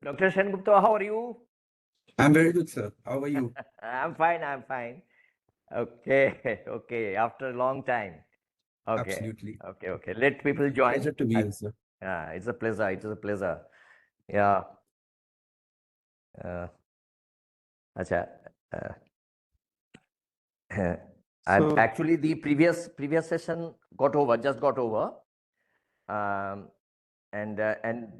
Dr. Sengupta, how are you? I'm very good, sir. How are you? I'm fine. I'm fine. Okay. Okay. After a long time. Okay. Absolutely. Okay. Okay. Let people join. Pleasure to be here, sir. It's a pleasure. It is a pleasure. Yeah. Acha. So- Actually the previous session just got over. And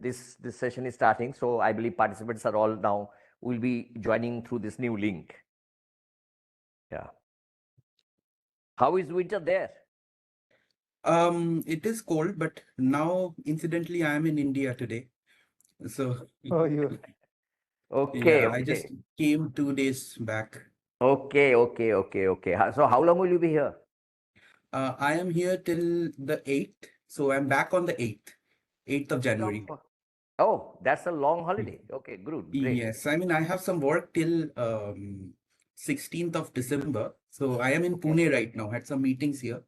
this session is starting. So I believe participants are all now will be joining through this new link. Yeah. How is winter there? It is cold, but now, incidentally, I am in India today. So, Oh, you. Okay. yeah, Okay. I just came 2 days back. Okay. Okay. Okay. Okay. So how long will you be here? I am here till the 8th. So I'm back on the 8th of January. Oh, that's a long holiday. Okay, good, great. Yes, I mean, I have some work till 16th of December. So I am in Pune right now, had some meetings here.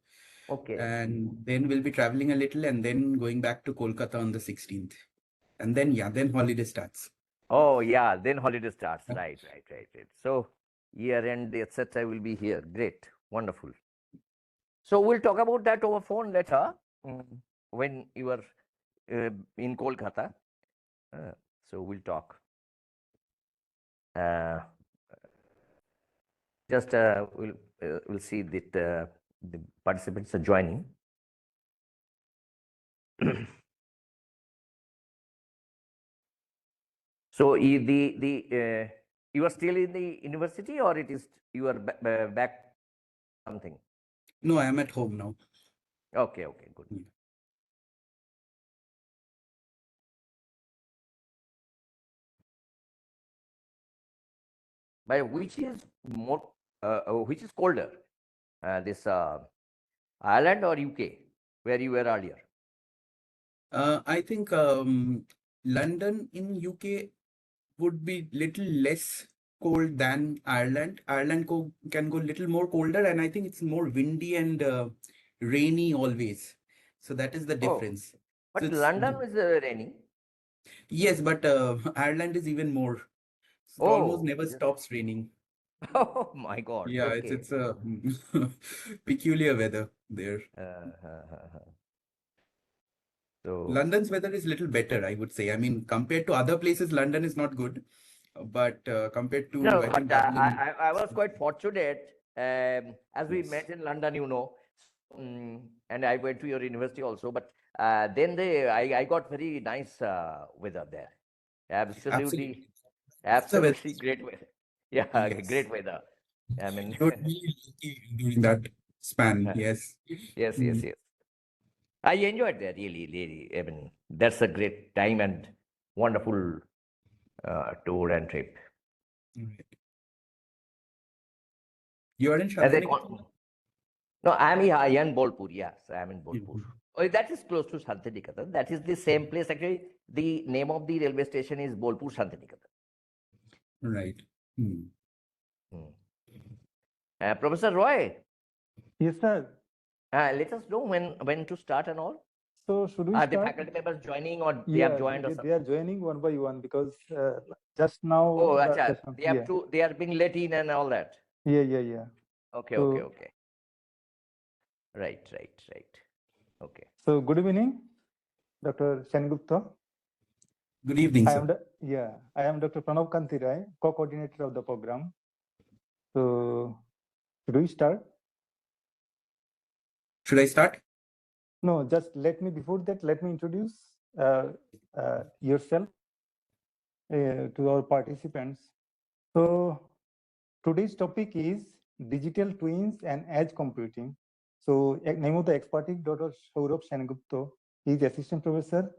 Okay. And then we'll be traveling a little and then going back to Kolkata on the 16th. And then, yeah, then holiday starts. Oh, yeah, then holiday starts. Right. So year end, etc. will be here. Great, wonderful. So we'll talk about that over phone later when you are in Kolkata. So we'll talk. Just we'll see that the participants are joining. So you are still in the university, or you are back something? No, I am at home now. Okay, good. Yeah. But which is colder, this Ireland or UK, where you were earlier? I think London in UK would be little less cold than Ireland. Ireland can go little more colder, and I think it's more windy and rainy always. So that is the difference. But So it's- London is raining. Yes, but Ireland is even more. So it almost never stops raining. Oh my God. Yeah, Okay. it's a peculiar weather there. So London's weather is little better, I would say. I mean, compared to other places, London is not good, but compared to, no, I think, but Dublin. I was quite fortunate, as we Yes. met in London, and I went to your university also. But then I got very nice weather there. Absolutely. Absolutely great weather. Yeah, Yes. great weather. I mean, You were really lucky during that span. Yes. yes. Mm. I enjoyed that really. I mean, that's a great time and wonderful tour and trip. Right. You are in As I Shantiniketan? No, I am in Bolpur. Yes, I am in Bolpur. Mhm. Oh, that is close to Shantiniketan. That is the same place. Actually, the name of the railway station is Bolpur Shantiniketan. Right. Mm. Professor Roy, Yes, sir. let us know when to start and all. So should we Are start? the faculty members joining, or they Yeah, have joined or they something? are joining one by one because just now. Oh, the acha, session- they are being let in and all that. Yeah. Okay. So- Right. Okay. So good evening, Dr. Sengupta. Good evening, I sir. am I am Dr. Pranav Kanti Rai, co-coordinator of the program. So should we start? Should I start? No, just before that, let me introduce yourself to our participants. So today's topic is digital twins and edge computing. So, name of the expert is Dr. Saurabh Sengupta. He is assistant professor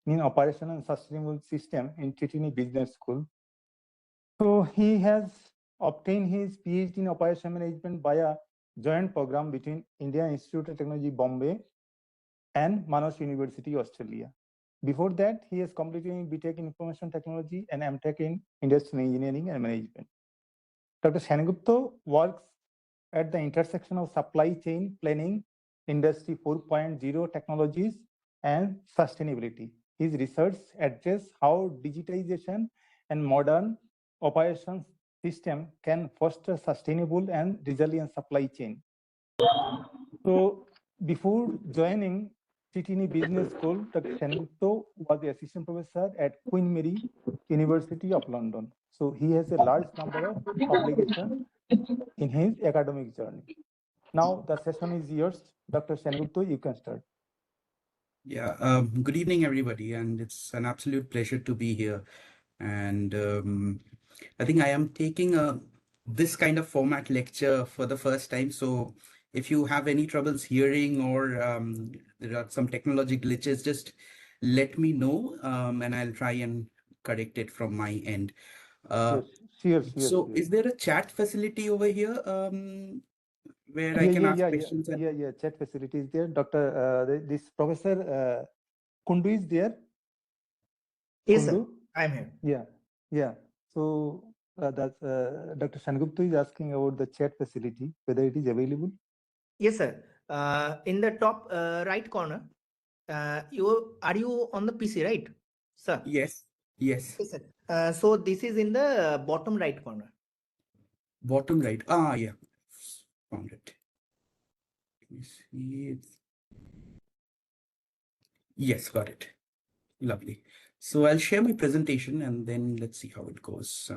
in operation and sustainable system in Tritini Business School. So, he has obtained his PhD in operation management via joint program between Indian Institute of Technology, Bombay, and Manas University, Australia. Before that, he has completed BTech in Information Technology and MTech in Industrial Engineering and Management. Dr. Sengupta works at the intersection of supply chain planning, Industry 4.0 technologies, and sustainability. His research addresses how digitization and modern operations system can foster sustainable and resilient supply chain. So before joining Tritini Business School, Dr. Sengupta was the assistant professor at Queen Mary University of London. So he has a large number of publications in his academic journey. Now the session is yours. Dr. Sengupta, you can start. Yeah, good evening, everybody, and it's an absolute pleasure to be here. And I think I am taking this kind of format lecture for the first time. So if you have any troubles hearing or there are some technology glitches, just let me know, and I'll try and correct it from my end. Yes, So is there a chat facility over here where I can ask questions? Yeah. Chat facility is there. This Professor Kundu is there. Yes, Kundu? sir. I'm here. Yeah. So Dr. Sengupta is asking about the chat facility, whether it is available. Yes, sir. In the top right corner, are you on the PC, right, sir? Yes. Yes, sir. So this is in the bottom right corner. Bottom right. Yeah. Found it. Let me see it. Yes, got it. Lovely. So I'll share my presentation and then let's see how it goes.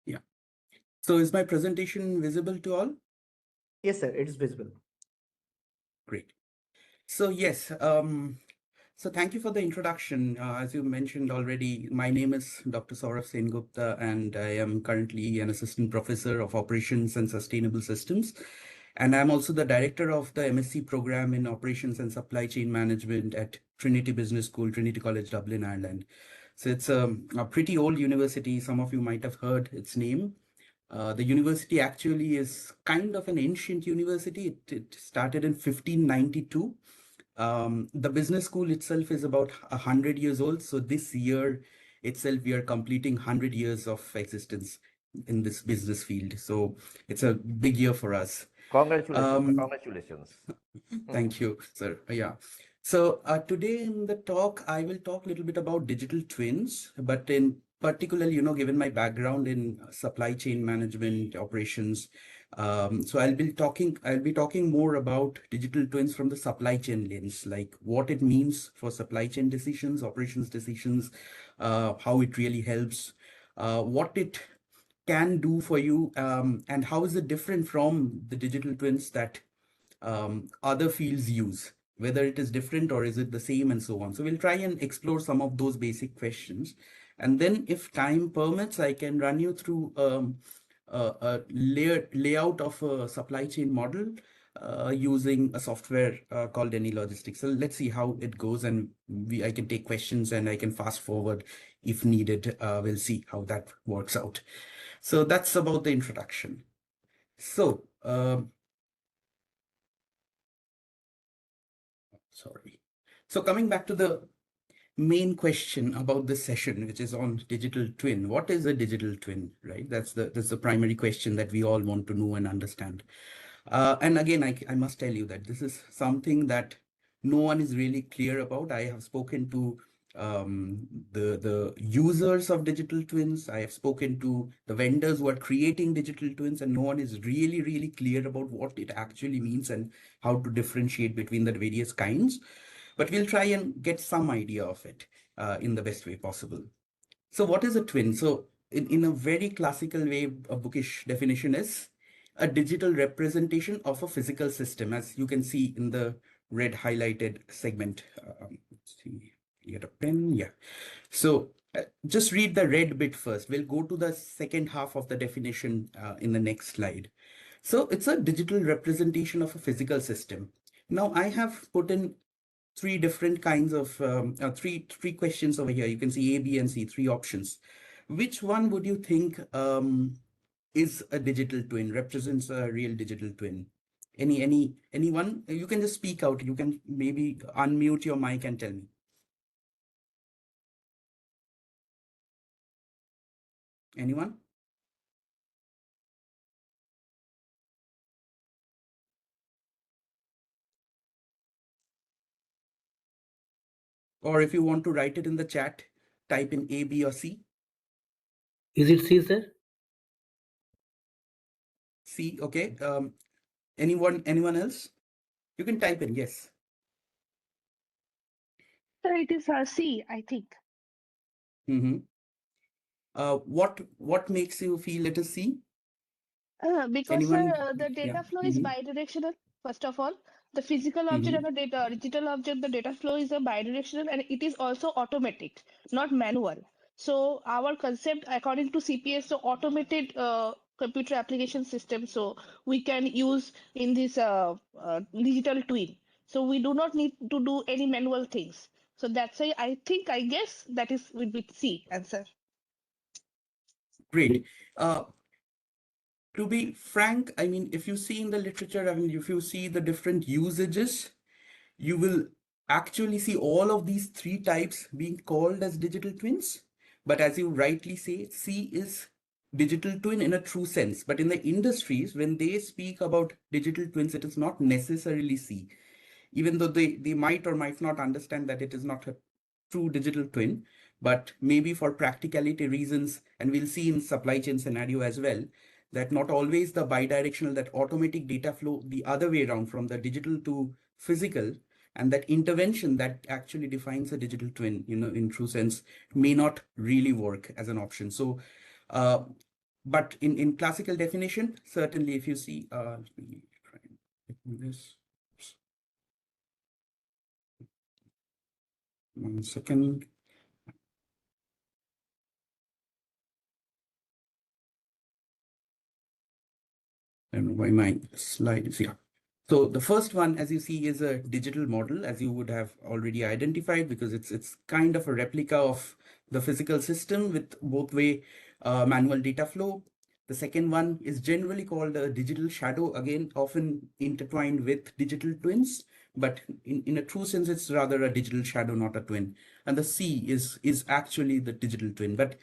Yeah. So is my presentation visible to all? Yes, sir. It is visible. Great. So yes, so thank you for the introduction. As you mentioned already, my name is Dr. Saurabh Sengupta, and I am currently an assistant professor of operations and sustainable systems. And I'm also the director of the MSc program in operations and supply chain management at Trinity Business School, Trinity College, Dublin, Ireland. So it's a pretty old university. Some of you might have heard its name. The university actually is kind of an ancient university. It started in 1592. The business school itself is about 100 years old. So this year itself, we are completing 100 years of existence in this business field. So it's a big year for us. Congratulations. Congratulations. Thank you, sir. Yeah. So today in the talk, I will talk a little bit about digital twins, but in particular, given my background in supply chain management operations, so I'll be talking more about digital twins from the supply chain lens, like what it means for supply chain decisions, operations decisions, how it really helps, what it can do for you, and how is it different from the digital twins that other fields use, whether it is different or is it the same, and so on. So we'll try and explore some of those basic questions. And then if time permits, I can run you through a layout of a supply chain model using a software called AnyLogistics. So let's see how it goes, and I can take questions and I can fast forward if needed. We'll see how that works out. So that's about the introduction. So sorry. So coming back to the main question about this session, which is on digital twin. What is a digital twin, right? That's the primary question that we all want to know and understand. And again, I must tell you that this is something that no one is really clear about. I have spoken to the users of digital twins. I have spoken to the vendors who are creating digital twins, and no one is really clear about what it actually means and how to differentiate between the various kinds. But we'll try and get some idea of it in the best way possible. So what is a twin? So in a very classical way, a bookish definition is a digital representation of a physical system, as you can see in the red highlighted segment. Let's see, get a pen. Yeah. So just read the red bit first. We'll go to the second half of the definition in the next slide. So it's a digital representation of a physical system. Now I have put in three different kinds of three questions over here. You can see A, B, and C, three options. Which one would you think is a digital twin, represents a real digital twin? Anyone? You can just speak out. You can maybe unmute your mic and tell me. Anyone? Or if you want to write it in the chat, type in A, B, or C. Is it C, sir? C, okay. Anyone else? You can type in, yes. So it is C, I think. Mm-hmm. What makes you feel it is C? Because Anyone? the data Yeah. flow is bidirectional, first of all. The physical object and the digital object, the data flow is a bidirectional, and it is also automatic, not manual. So our concept, according to CPS, so automated computer application system, so we can use in this digital twin. So we do not need to do any manual things. So that's why I guess that is will be C answer. Great. To be frank, I mean, if you see in the literature, I mean, if you see the different usages, you will actually see all of these three types being called as digital twins. But as you rightly say, C is digital twin in a true sense. But in the industries, when they speak about digital twins, it is not necessarily C, even though they might or might not understand that it is not a true digital twin, but maybe for practicality reasons, and we'll see in supply chain scenario as well, that not always the bidirectional, that automatic data flow the other way around from the digital to physical, and that intervention that actually defines a digital twin, you know, in true sense, may not really work as an option. So, but in classical definition, certainly if you see, let me try and do this. 1 second. I don't know why my slide is here. So the first one, as you see, is a digital model, as you would have already identified, because it's kind of a replica of the physical system with both way manual data flow. The second one is generally called a digital shadow, again, often intertwined with digital twins, but in a true sense, it's rather a digital shadow, not a twin. And the C is actually the digital twin. But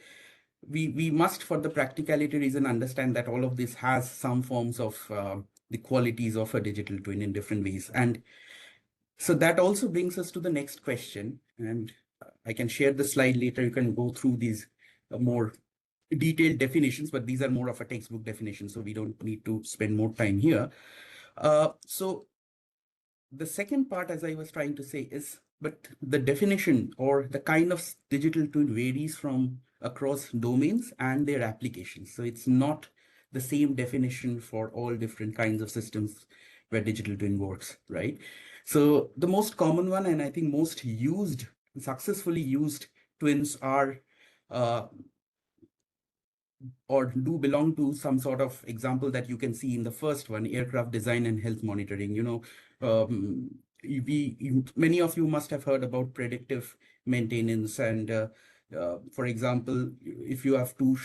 we must, for the practicality reason, understand that all of this has some forms of the qualities of a digital twin in different ways. And so that also brings us to the next question. And I can share the slide later. You can go through these more detailed definitions, but these are more of a textbook definition, so we don't need to spend more time here. So the second part, as I was trying to say, is, but the definition or the kind of digital twin varies from across domains and their applications. So it's not the same definition for all different kinds of systems where digital twin works, right? So the most common one, and I think most used, successfully used twins are or do belong to some sort of example that you can see in the first one, aircraft design and health monitoring. You know, many of you must have heard about predictive maintenance. And for example, if you have to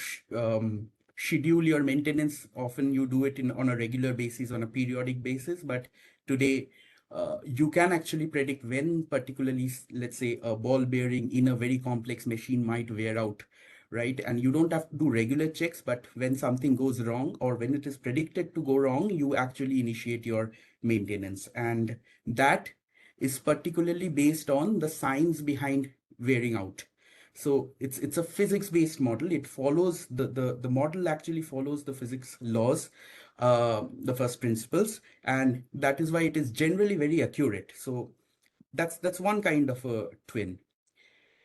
schedule your maintenance, often you do it on a regular basis, on a periodic basis. But today, you can actually predict when particularly, let's say, a ball bearing in a very complex machine might wear out, right? And you don't have to do regular checks, but when something goes wrong or when it is predicted to go wrong, you actually initiate your maintenance. And that is particularly based on the science behind wearing out. So it's a physics-based model. It follows the model actually follows the physics laws, the first principles, and that is why it is generally very accurate. So that's one kind of a twin.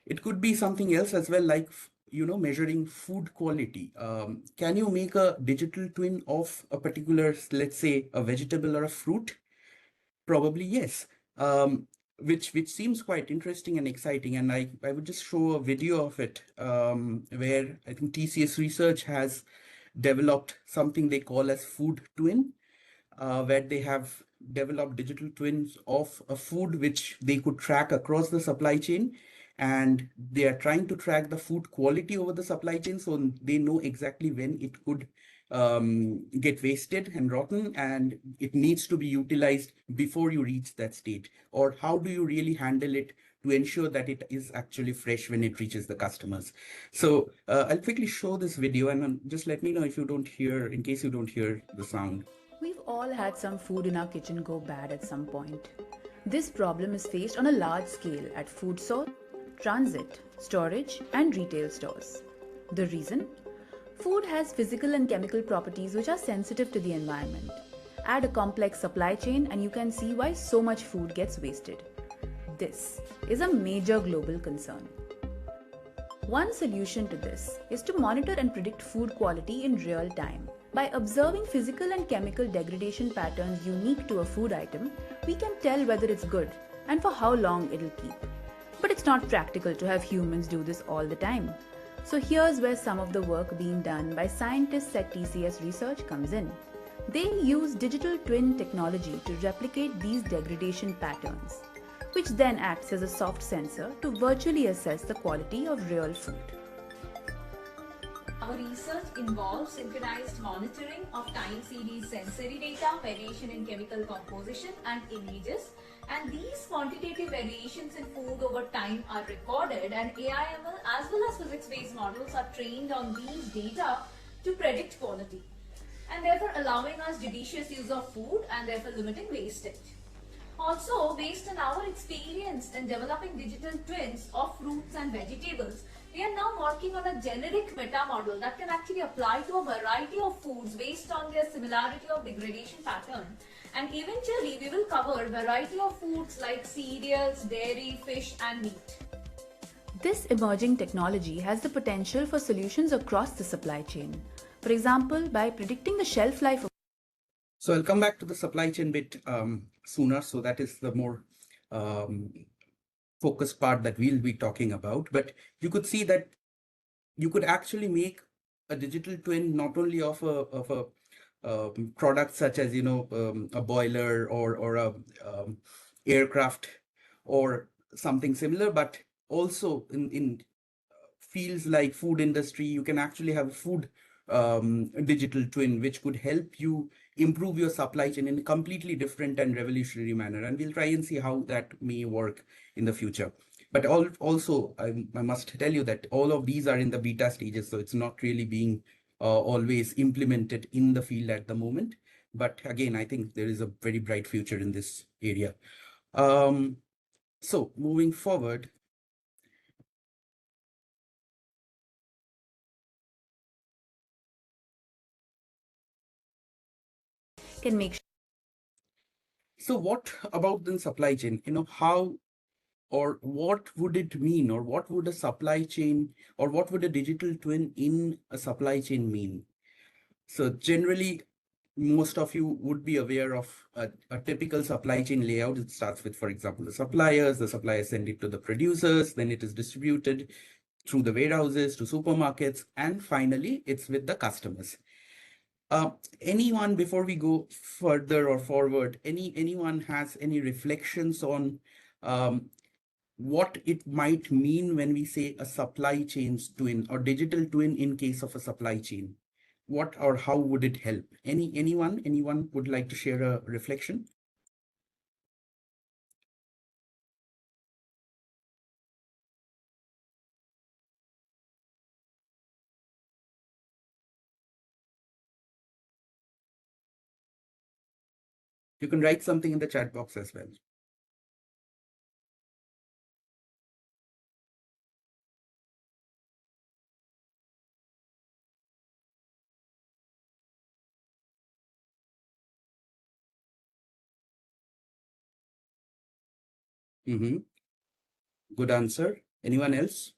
It could be something else as well, like measuring food quality. Can you make a digital twin of a particular, let's say, a vegetable or a fruit? Probably yes. Which seems quite interesting and exciting. And I would just show a video of it, where I think TCS Research has developed something they call as food twin, where they have developed digital twins of a food which they could track across the supply chain. And they are trying to track the food quality over the supply chain, so they know exactly when it could get wasted and rotten, and it needs to be utilized before you reach that state. Or how do you really handle it to ensure that it is actually fresh when it reaches the customers? So I'll quickly show this video, and just let me know if you don't hear, in case you don't hear the sound. We've all had some food in our kitchen go bad at some point. This problem is faced on a large scale at food source, transit, storage, and retail stores. The reason? Food has physical and chemical properties which are sensitive to the environment. Add a complex supply chain and you can see why so much food gets wasted. This is a major global concern. One solution to this is to monitor and predict food quality in real time. By observing physical and chemical degradation patterns unique to a food item, we can tell whether it's good and for how long it'll keep. But it's not practical to have humans do this all the time. So here's where some of the work being done by scientists at TCS Research comes in. They use digital twin technology to replicate these degradation patterns, which then acts as a soft sensor to virtually assess the quality of real food. Our research involves synchronized monitoring of time series sensory data, variation in chemical composition and images, and these quantitative variations in food over time are recorded, and AI/ML as well as physics-based models are trained on these data to predict quality, and therefore allowing us judicious use of food and therefore limiting wastage. Also, based on our experience in developing digital twins of fruits and vegetables, we are now working on a generic meta model that can actually apply to a variety of foods based on their similarity of degradation pattern. And eventually, we will cover a variety of foods like cereals, dairy, fish, and meat. This emerging technology has the potential for solutions across the supply chain. For example, by predicting the shelf life of. So I'll come back to the supply chain bit sooner. So that is the more focused part that we'll be talking about. But you could see that you could actually make a digital twin not only of a product such as a boiler or a aircraft or something similar, but also in fields like food industry, you can actually have a food digital twin which could help you improve your supply chain in a completely different and revolutionary manner. And we'll try and see how that may work in the future. But also, I must tell you that all of these are in the beta stages, so it's not really being always implemented in the field at the moment. But again, I think there is a very bright future in this area. So moving forward. Can make. So what about the supply chain? How or what would it mean, or what would a supply chain, or what would a digital twin in a supply chain mean? So generally, most of you would be aware of a typical supply chain layout. It starts with, for example, the suppliers send it to the producers, then it is distributed through the warehouses to supermarkets, and finally it's with the customers. Anyone, before we go further or forward, anyone has any reflections on what it might mean when we say a supply chain twin or digital twin in case of a supply chain? What or how would it help? Anyone would like to share a reflection? You can write something in the chat box as well. Good answer. Anyone else?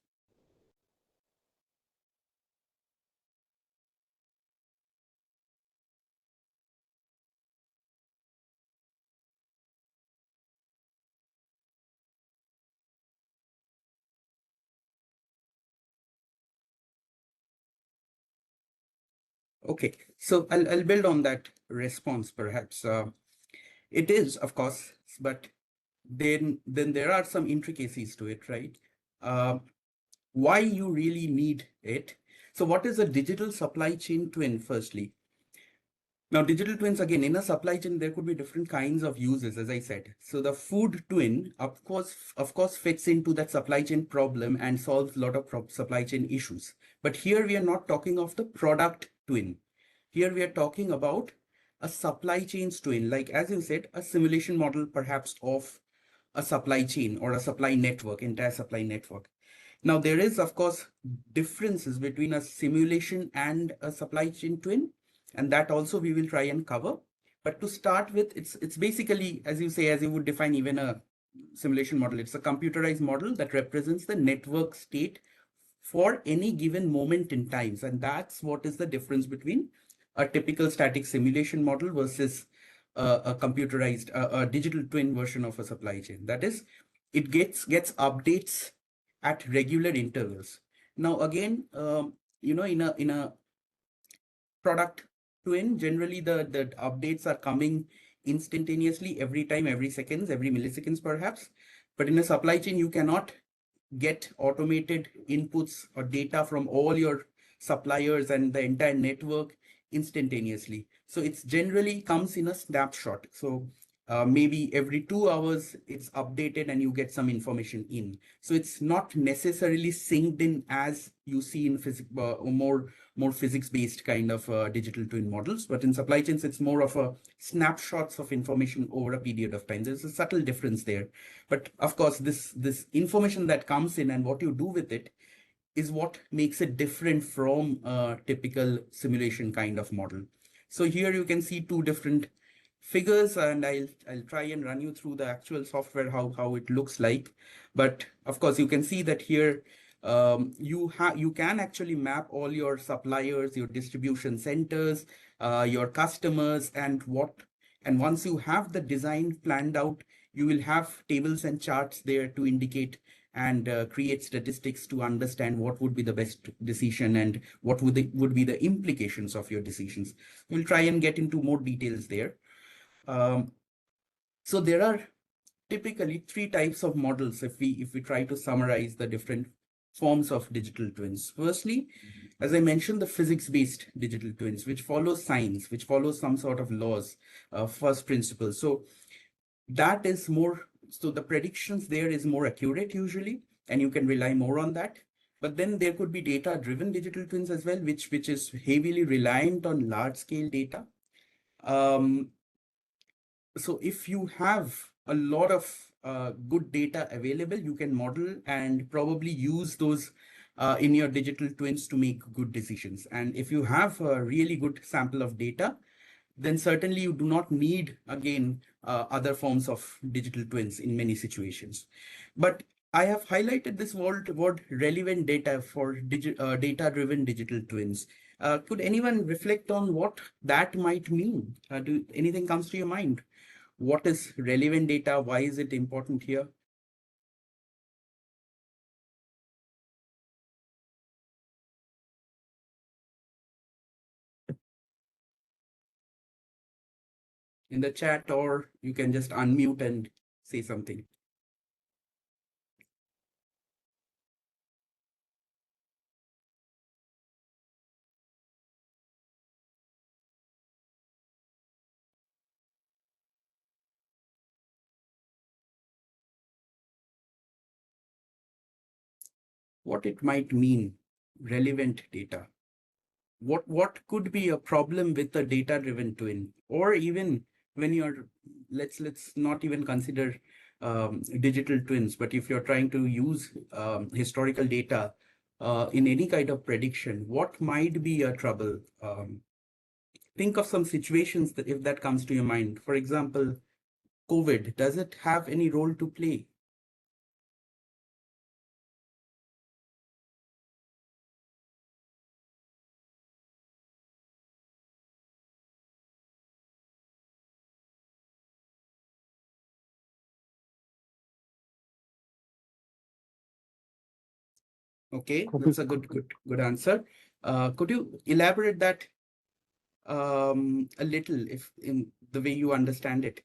Okay, so I'll build on that response perhaps. It is, of course, but then there are some intricacies to it, right? Why you really need it. So what is a digital supply chain twin, firstly? Now, digital twins, again, in a supply chain, there could be different kinds of uses, as I said. So the food twin, of course, fits into that supply chain problem and solves a lot of supply chain issues. But here we are not talking of the product twin. Here we are talking about a supply chain twin, like as you said, a simulation model perhaps of a supply chain or a supply network, entire supply network. Now, there is, of course, differences between a simulation and a supply chain twin, and that also we will try and cover. But to start with, it's basically, as you say, as you would define even a simulation model, it's a computerized model that represents the network state for any given moment in times. And that's what is the difference between a typical static simulation model versus a computerized, a digital twin version of a supply chain. That is, it gets updates at regular intervals. Now, again, in a product twin, generally the updates are coming instantaneously every time, every seconds, every milliseconds perhaps. But in a supply chain, you cannot get automated inputs or data from all your suppliers and the entire network instantaneously. So it's generally comes in a snapshot. So maybe every 2 hours it's updated and you get some information in. So it's not necessarily synced in as you see in more physics-based kind of digital twin models. But in supply chains, it's more of a snapshots of information over a period of time. There's a subtle difference there. But of course, this information that comes in and what you do with it is what makes it different from a typical simulation kind of model. So here you can see two different figures, and I'll try and run you through the actual software, how it looks like. But of course, you can see that here you can actually map all your suppliers, your distribution centers, your customers, and once you have the design planned out, you will have tables and charts there to indicate and create statistics to understand what would be the best decision and what would be the implications of your decisions. We'll try and get into more details there. So there are typically three types of models if we try to summarize the different forms of digital twins. Firstly, as I mentioned, the physics-based digital twins, which follow science, which follow some sort of laws, first principles. So that is more, so the predictions there is more accurate usually, and you can rely more on that. But then there could be data-driven digital twins as well, which is heavily reliant on large-scale data. So if you have a lot of good data available, you can model and probably use those in your digital twins to make good decisions. And if you have a really good sample of data, then certainly you do not need, again, other forms of digital twins in many situations. But I have highlighted this word relevant data for data-driven digital twins. Could anyone reflect on what that might mean? Anything comes to your mind? What is relevant data? Why is it important here? In the chat, or you can just unmute and say something. What it might mean, relevant data. What could be a problem with a data-driven twin, or even when you're, let's not even consider digital twins, but if you're trying to use historical data in any kind of prediction, what might be a trouble? Think of some situations that if that comes to your mind. For example, COVID, does it have any role to play? Okay, that's a good answer. Could you elaborate that a little, if in the way you understand it.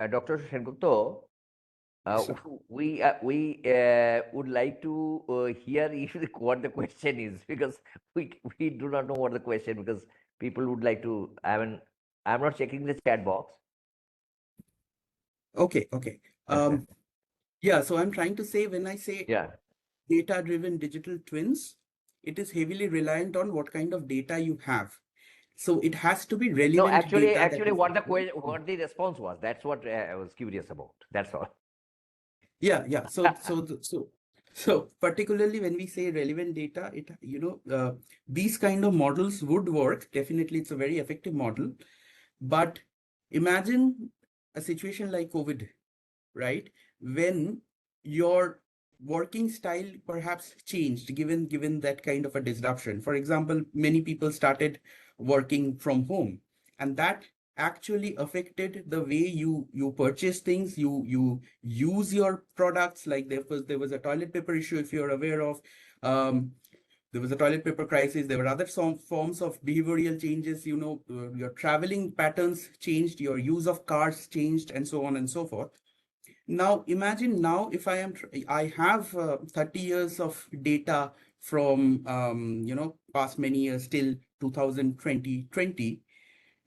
Dr. Sengupta, Yes, sir. we would like to hear what the question is, because we do not know what the question, because people would like to. I'm not checking the chat box. Okay. Yeah, so I'm trying to say, when I say Yeah. data-driven digital twins, it is heavily reliant on what kind of data you have. So it has to be relevant No, actually, data. That is what the response was, that's what I was curious about. That's all. Yeah. So particularly when we say relevant data, these kind of models would work. Definitely, it's a very effective model. But imagine a situation like COVID, right? When your working style perhaps changed, given that kind of a disruption. For example, many people started working from home, and that actually affected the way you purchase things, you use your products. Like there was a toilet paper issue, if you're aware of. There was a toilet paper crisis. There were other forms of behavioral changes. Your traveling patterns changed, your use of cars changed, and so on and so forth. Now imagine, now if I have 30 years of data from past many years till 2020,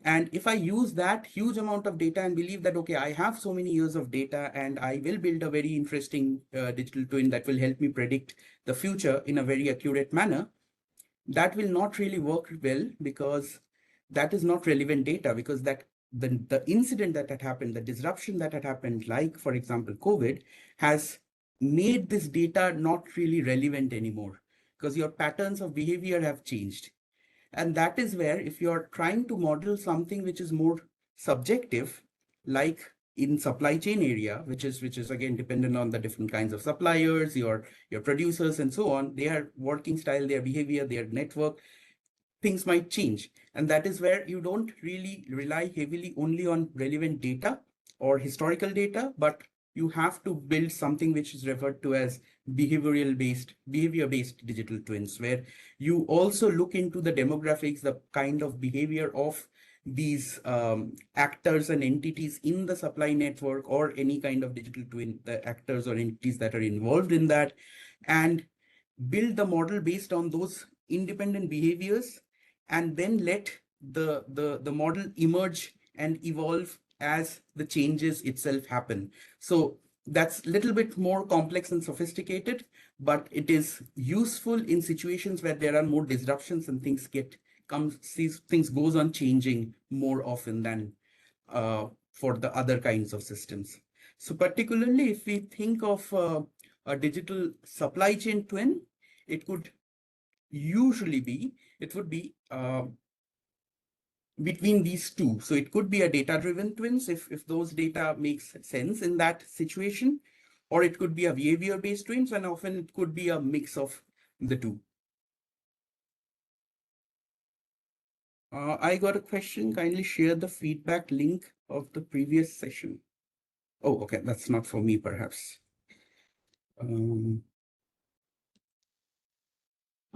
and if I use that huge amount of data and believe that, okay, I have so many years of data and I will build a very interesting digital twin that will help me predict the future in a very accurate manner, that will not really work well, because that is not relevant data, because the incident that had happened, the disruption that had happened, like for example COVID, has made this data not really relevant anymore, because your patterns of behavior have changed. And that is where, if you're trying to model something which is more subjective, like in supply chain area, which is again dependent on the different kinds of suppliers, your producers and so on, their working style, their behavior, their network, things might change. And that is where you don't really rely heavily only on relevant data or historical data, but you have to build something which is referred to as behavior-based digital twins, where you also look into the demographics, the kind of behavior of these actors and entities in the supply network, or any kind of digital twin, the actors or entities that are involved in that, and build the model based on those independent behaviors, and then let the model emerge and evolve as the changes itself happen. So that's a little bit more complex and sophisticated, but it is useful in situations where there are more disruptions and things goes on changing more often than for the other kinds of systems. So particularly if we think of a digital supply chain twin, it would be between these two. So it could be a data-driven twins if those data makes sense in that situation, or it could be a behavior-based twins, and often it could be a mix of the two. I got a question. Kindly share the feedback link of the previous session. Oh, okay, that's not for me, perhaps.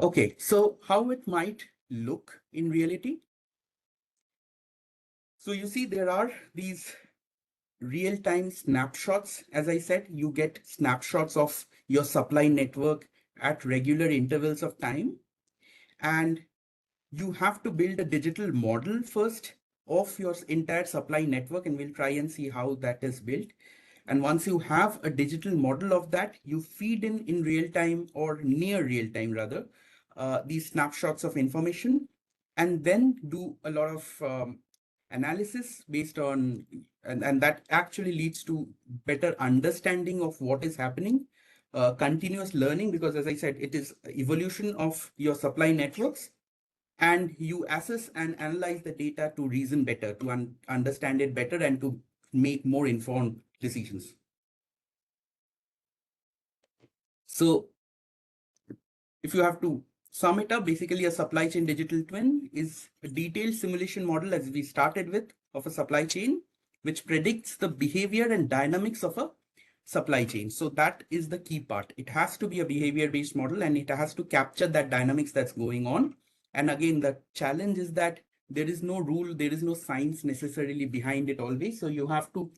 Okay, so how it might look in reality. So you see, there are these real-time snapshots. As I said, you get snapshots of your supply network at regular intervals of time. And you have to build a digital model first of your entire supply network, and we'll try and see how that is built. And once you have a digital model of that, you feed in real time, or near real time rather, these snapshots of information, and then do a lot of analysis based on, and that actually leads to better understanding of what is happening, continuous learning, because as I said, it is evolution of your supply networks, and you assess and analyze the data to reason better, to understand it better, and to make more informed decisions. So if you have to sum it up, basically a supply chain digital twin is a detailed simulation model, as we started with, of a supply chain, which predicts the behavior and dynamics of a supply chain. So that is the key part. It has to be a behavior-based model, and it has to capture that dynamics that's going on. And again, the challenge is that there is no rule, there is no science necessarily behind it always. So you have to,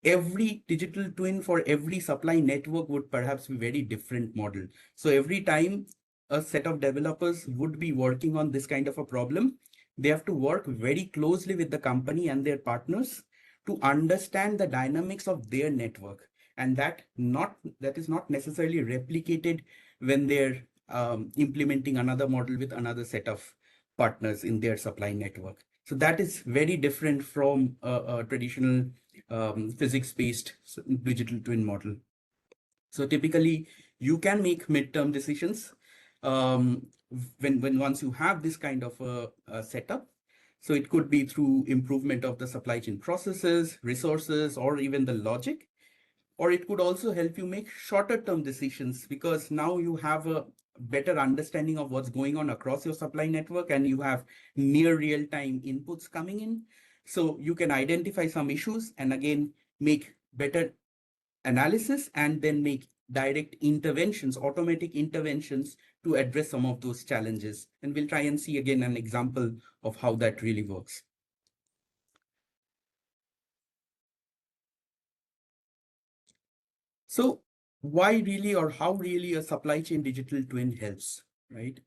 every digital twin for every supply network would perhaps be very different model. So every time a set of developers would be working on this kind of a problem, they have to work very closely with the company and their partners to understand the dynamics of their network. And that is not necessarily replicated when they're implementing another model with another set of partners in their supply network. So that is very different from a traditional physics-based digital twin model. So typically, you can make midterm decisions when once you have this kind of a setup. So it could be through improvement of the supply chain processes, resources, or even the logic. Or it could also help you make shorter term decisions, because now you have a better understanding of what's going on across your supply network, and you have near real time inputs coming in. So you can identify some issues and again make better analysis and then make direct interventions, automatic interventions to address some of those challenges. And we'll try and see again an example of how that really works. So why really, or how really a supply chain digital twin helps, right?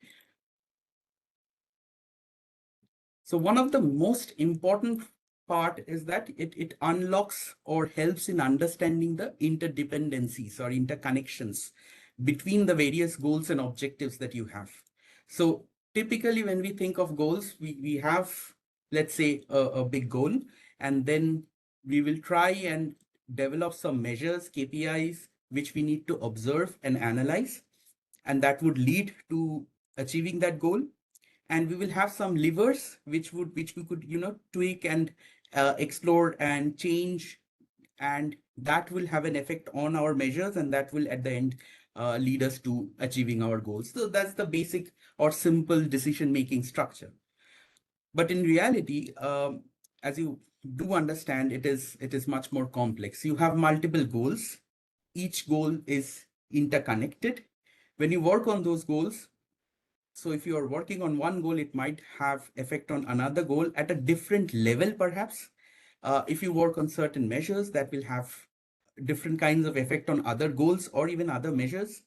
So one of the most important part is that it unlocks or helps in understanding the interdependencies or interconnections between the various goals and objectives that you have. So typically when we think of goals, we have, let's say, a big goal, and then we will try and develop some measures, KPIs, which we need to observe and analyze, and that would lead to achieving that goal. And we will have some levers which we could tweak and explore and change, and that will have an effect on our measures, and that will at the end lead us to achieving our goals. So that's the basic or simple decision making structure. But in reality, as you do understand, it is much more complex. You have multiple goals. Each goal is interconnected. When you work on those goals, so if you are working on one goal, it might have effect on another goal at a different level, perhaps. If you work on certain measures, that will have different kinds of effect on other goals or even other measures,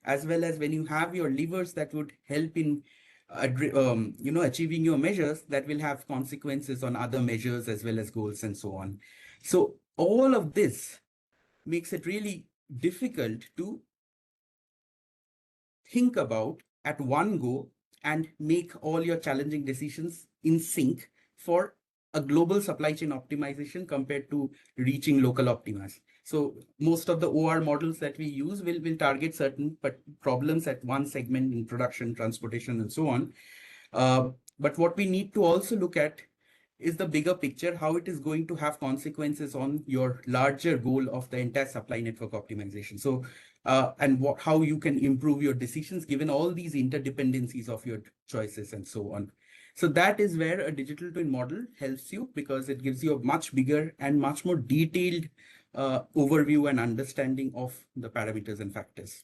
as well as when you have your levers that would help in achieving your measures, that will have consequences on other measures as well as goals and so on. So all of this makes it really difficult to think about at one go and make all your challenging decisions in sync for a global supply chain optimization compared to reaching local optimas. So most of the OR models that we use will target certain problems at one segment in production, transportation, and so on. But what we need to also look at is the bigger picture, how it is going to have consequences on your larger goal of the entire supply network optimization. So, how you can improve your decisions given all these interdependencies of your choices and so on. So that is where a digital twin model helps you, because it gives you a much bigger and much more detailed overview and understanding of the parameters and factors.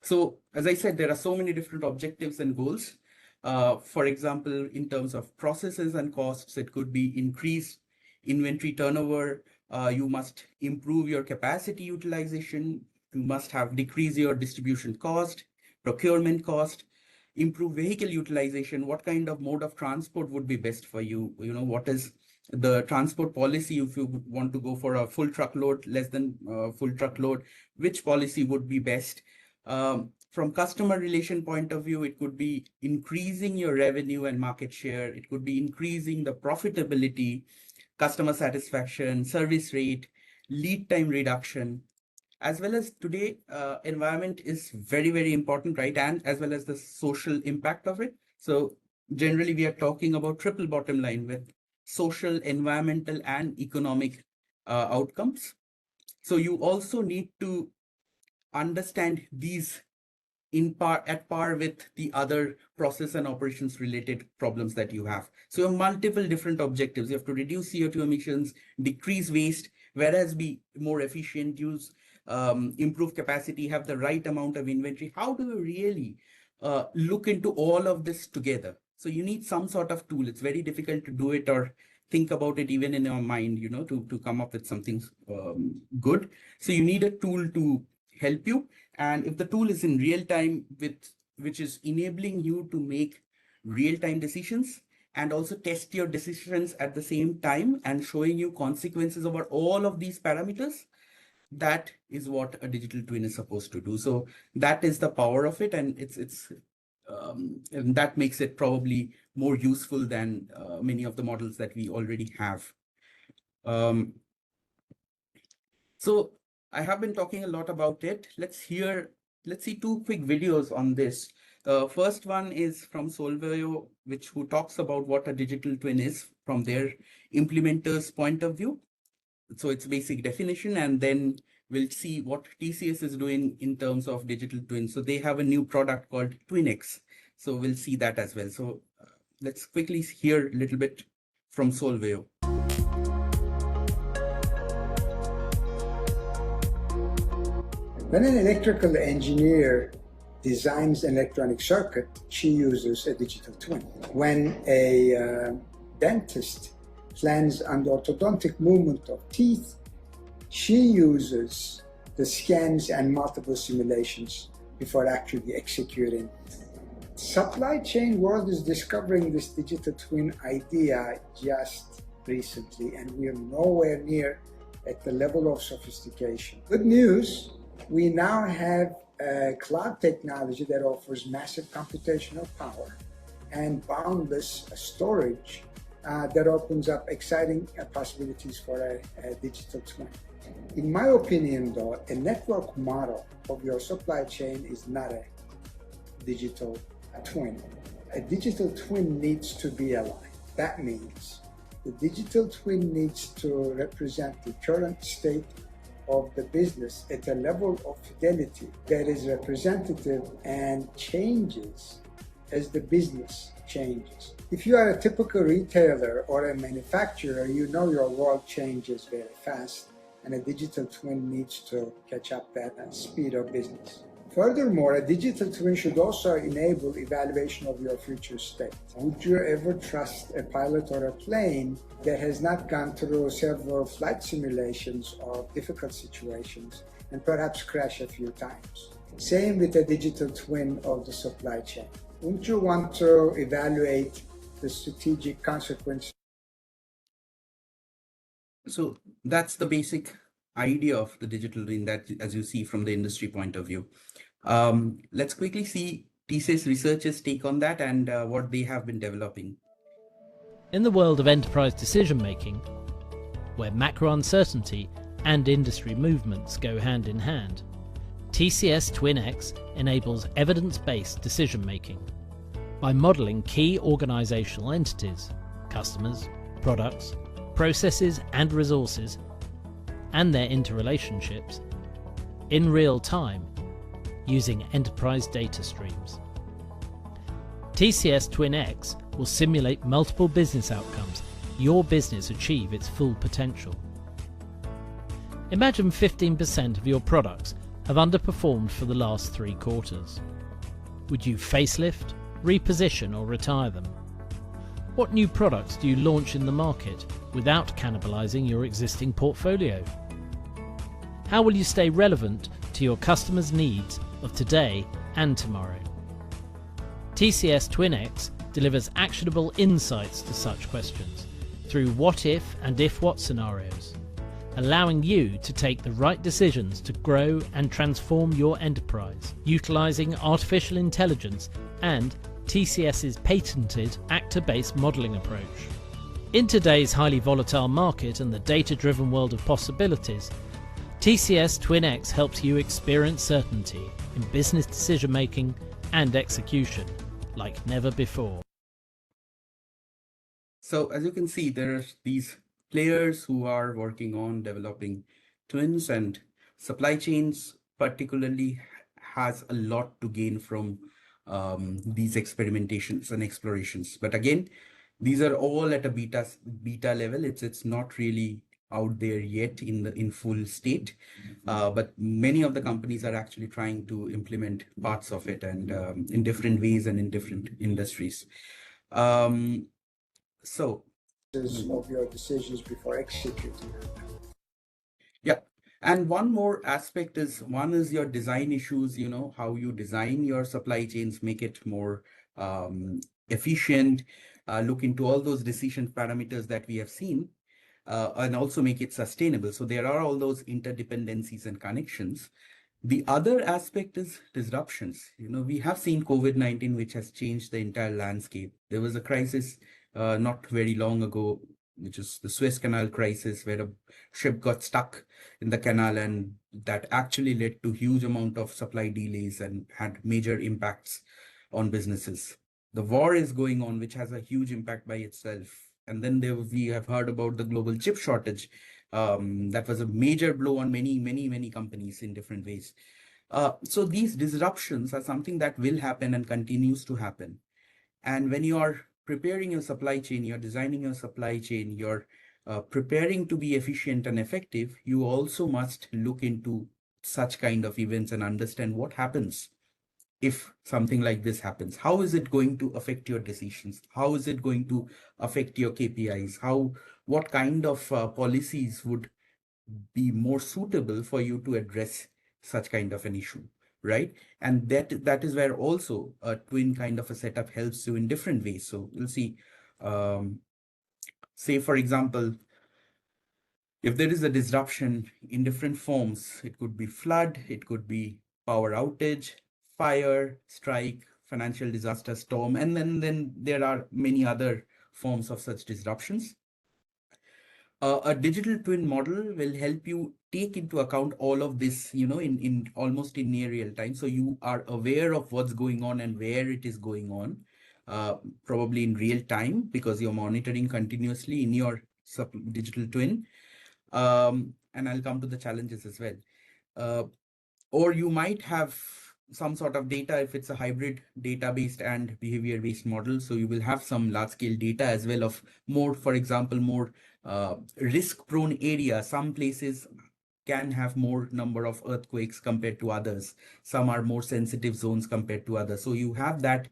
So as I said, there are so many different objectives and goals. For example, in terms of processes and costs, it could be increased inventory turnover. You must improve your capacity utilization. You must have decrease your distribution cost, procurement cost, improve vehicle utilization. What kind of mode of transport would be best for you? What is the transport policy if you want to go for a full truckload, less than full truckload? Which policy would be best? From customer relation point of view, it could be increasing your revenue and market share. It could be increasing the profitability, customer satisfaction, service rate, lead time reduction, as well as today, environment is very, very important, right? And as well as the social impact of it. So generally, we are talking about triple bottom line with social, environmental, and economic outcomes. So you also need to understand these at par with the other process and operations related problems that you have. So you have multiple different objectives. You have to reduce CO2 emissions, decrease waste, whereas be more efficient, use improve capacity, have the right amount of inventory. How do you really look into all of this together? So you need some sort of tool. It's very difficult to do it or think about it even in your mind, to come up with something good. So you need a tool to help you. And if the tool is in real time, which is enabling you to make real-time decisions and also test your decisions at the same time and showing you consequences over all of these parameters, that is what a digital twin is supposed to do. So that is the power of it, and and that makes it probably more useful than many of the models that we already have. So I have been talking a lot about it. Let's see two quick videos on this. First one is from Solveo, who talks about what a digital twin is from their implementer's point of view. So it's basic definition, and then we'll see what TCS is doing in terms of digital twins. So they have a new product called TwinX. So we'll see that as well. So let's quickly hear a little bit from Solveo. When an electrical engineer designs an electronic circuit, she uses a digital twin. When a dentist plans an orthodontic movement of teeth, she uses the scans and multiple simulations before actually executing. Supply chain world is discovering this digital twin idea just recently, and we are nowhere near at the level of sophistication. Good news, we now have cloud technology that offers massive computational power and boundless storage that opens up exciting possibilities for a digital twin. In my opinion, though, a network model of your supply chain is not a digital twin. A digital twin needs to be aligned. That means the digital twin needs to represent the current state of the business at a level of fidelity that is representative and changes as the business changes. If you are a typical retailer or a manufacturer, you know your world changes very fast, and a digital twin needs to catch up that speed of business. Furthermore, a digital twin should also enable evaluation of your future state. Would you ever trust a pilot or a plane that has not gone through several flight simulations of difficult situations and perhaps crash a few times? Same with a digital twin of the supply chain. Wouldn't you want to evaluate the strategic consequences? So that's the basic idea of the digital twin, that as you see from the industry point of view. Let's quickly see TCS researchers' take on that and what they have been developing. In the world of enterprise decision-making, where macro uncertainty and industry movements go hand in hand, TCS TwinX enables evidence-based decision-making by modelling key organisational entities, customers, products, processes and resources, and their interrelationships in real time using enterprise data streams. TCS TwinX will simulate multiple business outcomes your business achieve its full potential. Imagine 15% of your products have underperformed for the last 3 quarters. Would you facelift, reposition or retire them? What new products do you launch in the market without cannibalizing your existing portfolio? How will you stay relevant to your customers' needs of today and tomorrow? TCS TwinX delivers actionable insights to such questions through what if and if what scenarios, allowing you to take the right decisions to grow and transform your enterprise, utilizing artificial intelligence and TCS's patented actor-based modeling approach. In today's highly volatile market and the data-driven world of possibilities, TCS TwinX helps you experience certainty in business decision-making and execution like never before. So as you can see, there are these players who are working on developing twins, and supply chains particularly has a lot to gain from these experimentations and explorations. But again, these are all at a beta level. It's not really out there yet in full state, but many of the companies are actually trying to implement parts of it, and in different ways and in different industries. So of your decisions before executing. yeah. And one more aspect is, one is your design issues, how you design your supply chains, make it more efficient, look into all those decision parameters that we have seen, and also make it sustainable. So there are all those interdependencies and connections. The other aspect is disruptions. We have seen COVID-19, which has changed the entire landscape. There was a crisis not very long ago, which is the Suez Canal crisis, where a ship got stuck in the canal, and that actually led to huge amount of supply delays and had major impacts on businesses. The war is going on, which has a huge impact by itself. And then we have heard about the global chip shortage. That was a major blow on many companies in different ways. So these disruptions are something that will happen and continues to happen. And when you are preparing your supply chain, you're designing your supply chain, you're preparing to be efficient and effective, you also must look into such kind of events and understand what happens if something like this happens. How is it going to affect your decisions? How is it going to affect your KPIs? What kind of policies would be more suitable for you to address such kind of an issue, right? And that is where also a twin kind of a setup helps you in different ways. So you'll see, say for example, if there is a disruption in different forms, it could be flood, it could be power outage, fire, strike, financial disaster, storm, and then there are many other forms of such disruptions. A digital twin model will help you take into account all of this, in almost in near real time. So you are aware of what's going on and where it is going on, probably in real time, because you're monitoring continuously in your digital twin. And I'll come to the challenges as well. Or you might have some sort of data if it's a hybrid data-based and behavior-based model. So you will have some large-scale data as well of more, for example, more risk-prone areas. Some places can have more number of earthquakes compared to others. Some are more sensitive zones compared to others. So you have that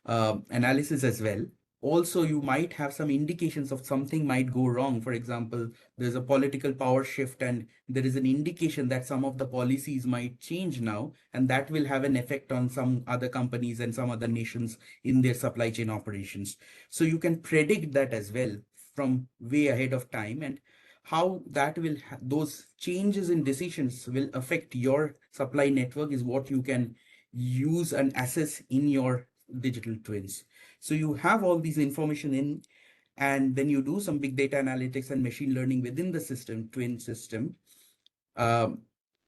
analysis as well. Also, you might have some indications of something might go wrong. For example, there's a political power shift and there is an indication that some of the policies might change now, and that will have an effect on some other companies and some other nations in their supply chain operations. So you can predict that as well from way ahead of time, and how that will those changes in decisions will affect your supply network is what you can use and assess in your digital twins. So you have all these information in, and then you do some big data analytics and machine learning within the twin system. And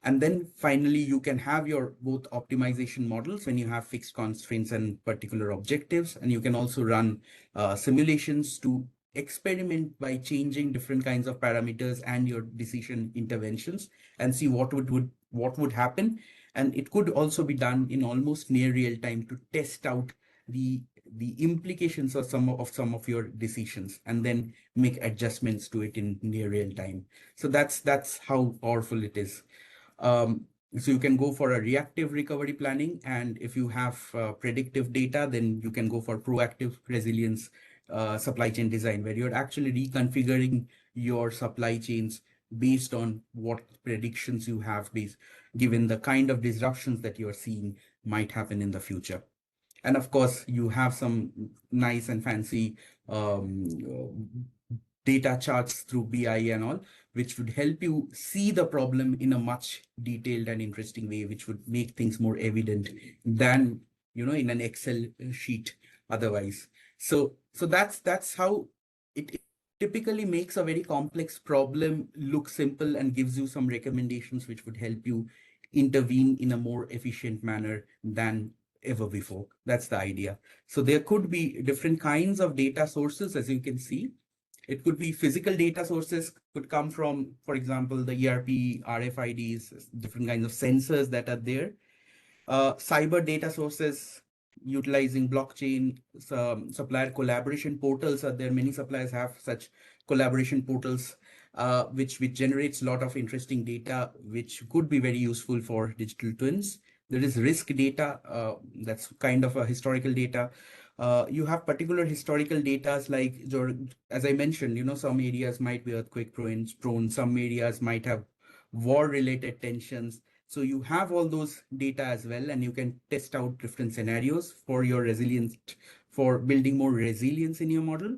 then finally, you can have your both optimization models when you have fixed constraints and particular objectives. And you can also run simulations to experiment by changing different kinds of parameters and your decision interventions and see what would happen. And it could also be done in almost near real time to test out the implications of some of your decisions and then make adjustments to it in near real time. So that's how powerful it is. So you can go for a reactive recovery planning, and if you have predictive data, then you can go for proactive resilience supply chain design, where you're actually reconfiguring your supply chains based on what predictions you have given the kind of disruptions that you're seeing might happen in the future. And of course, you have some nice and fancy data charts through BI and all, which would help you see the problem in a much detailed and interesting way, which would make things more evident than, in an Excel sheet otherwise. So that's how it typically makes a very complex problem look simple and gives you some recommendations which would help you intervene in a more efficient manner than ever before. That's the idea. So there could be different kinds of data sources, as you can see. It could be physical data sources, could come from, for example, the ERP, RFIDs, different kinds of sensors that are there. cyber data sources utilizing blockchain, supplier collaboration portals are there. Many suppliers have such collaboration portals, which generates a lot of interesting data, which could be very useful for digital twins. There is risk data, that's kind of a historical data. You have particular historical data like, as I mentioned, some areas might be earthquake prone, some areas might have war-related tensions. So you have all those data as well, and you can test out different scenarios for your resilience, for building more resilience in your model.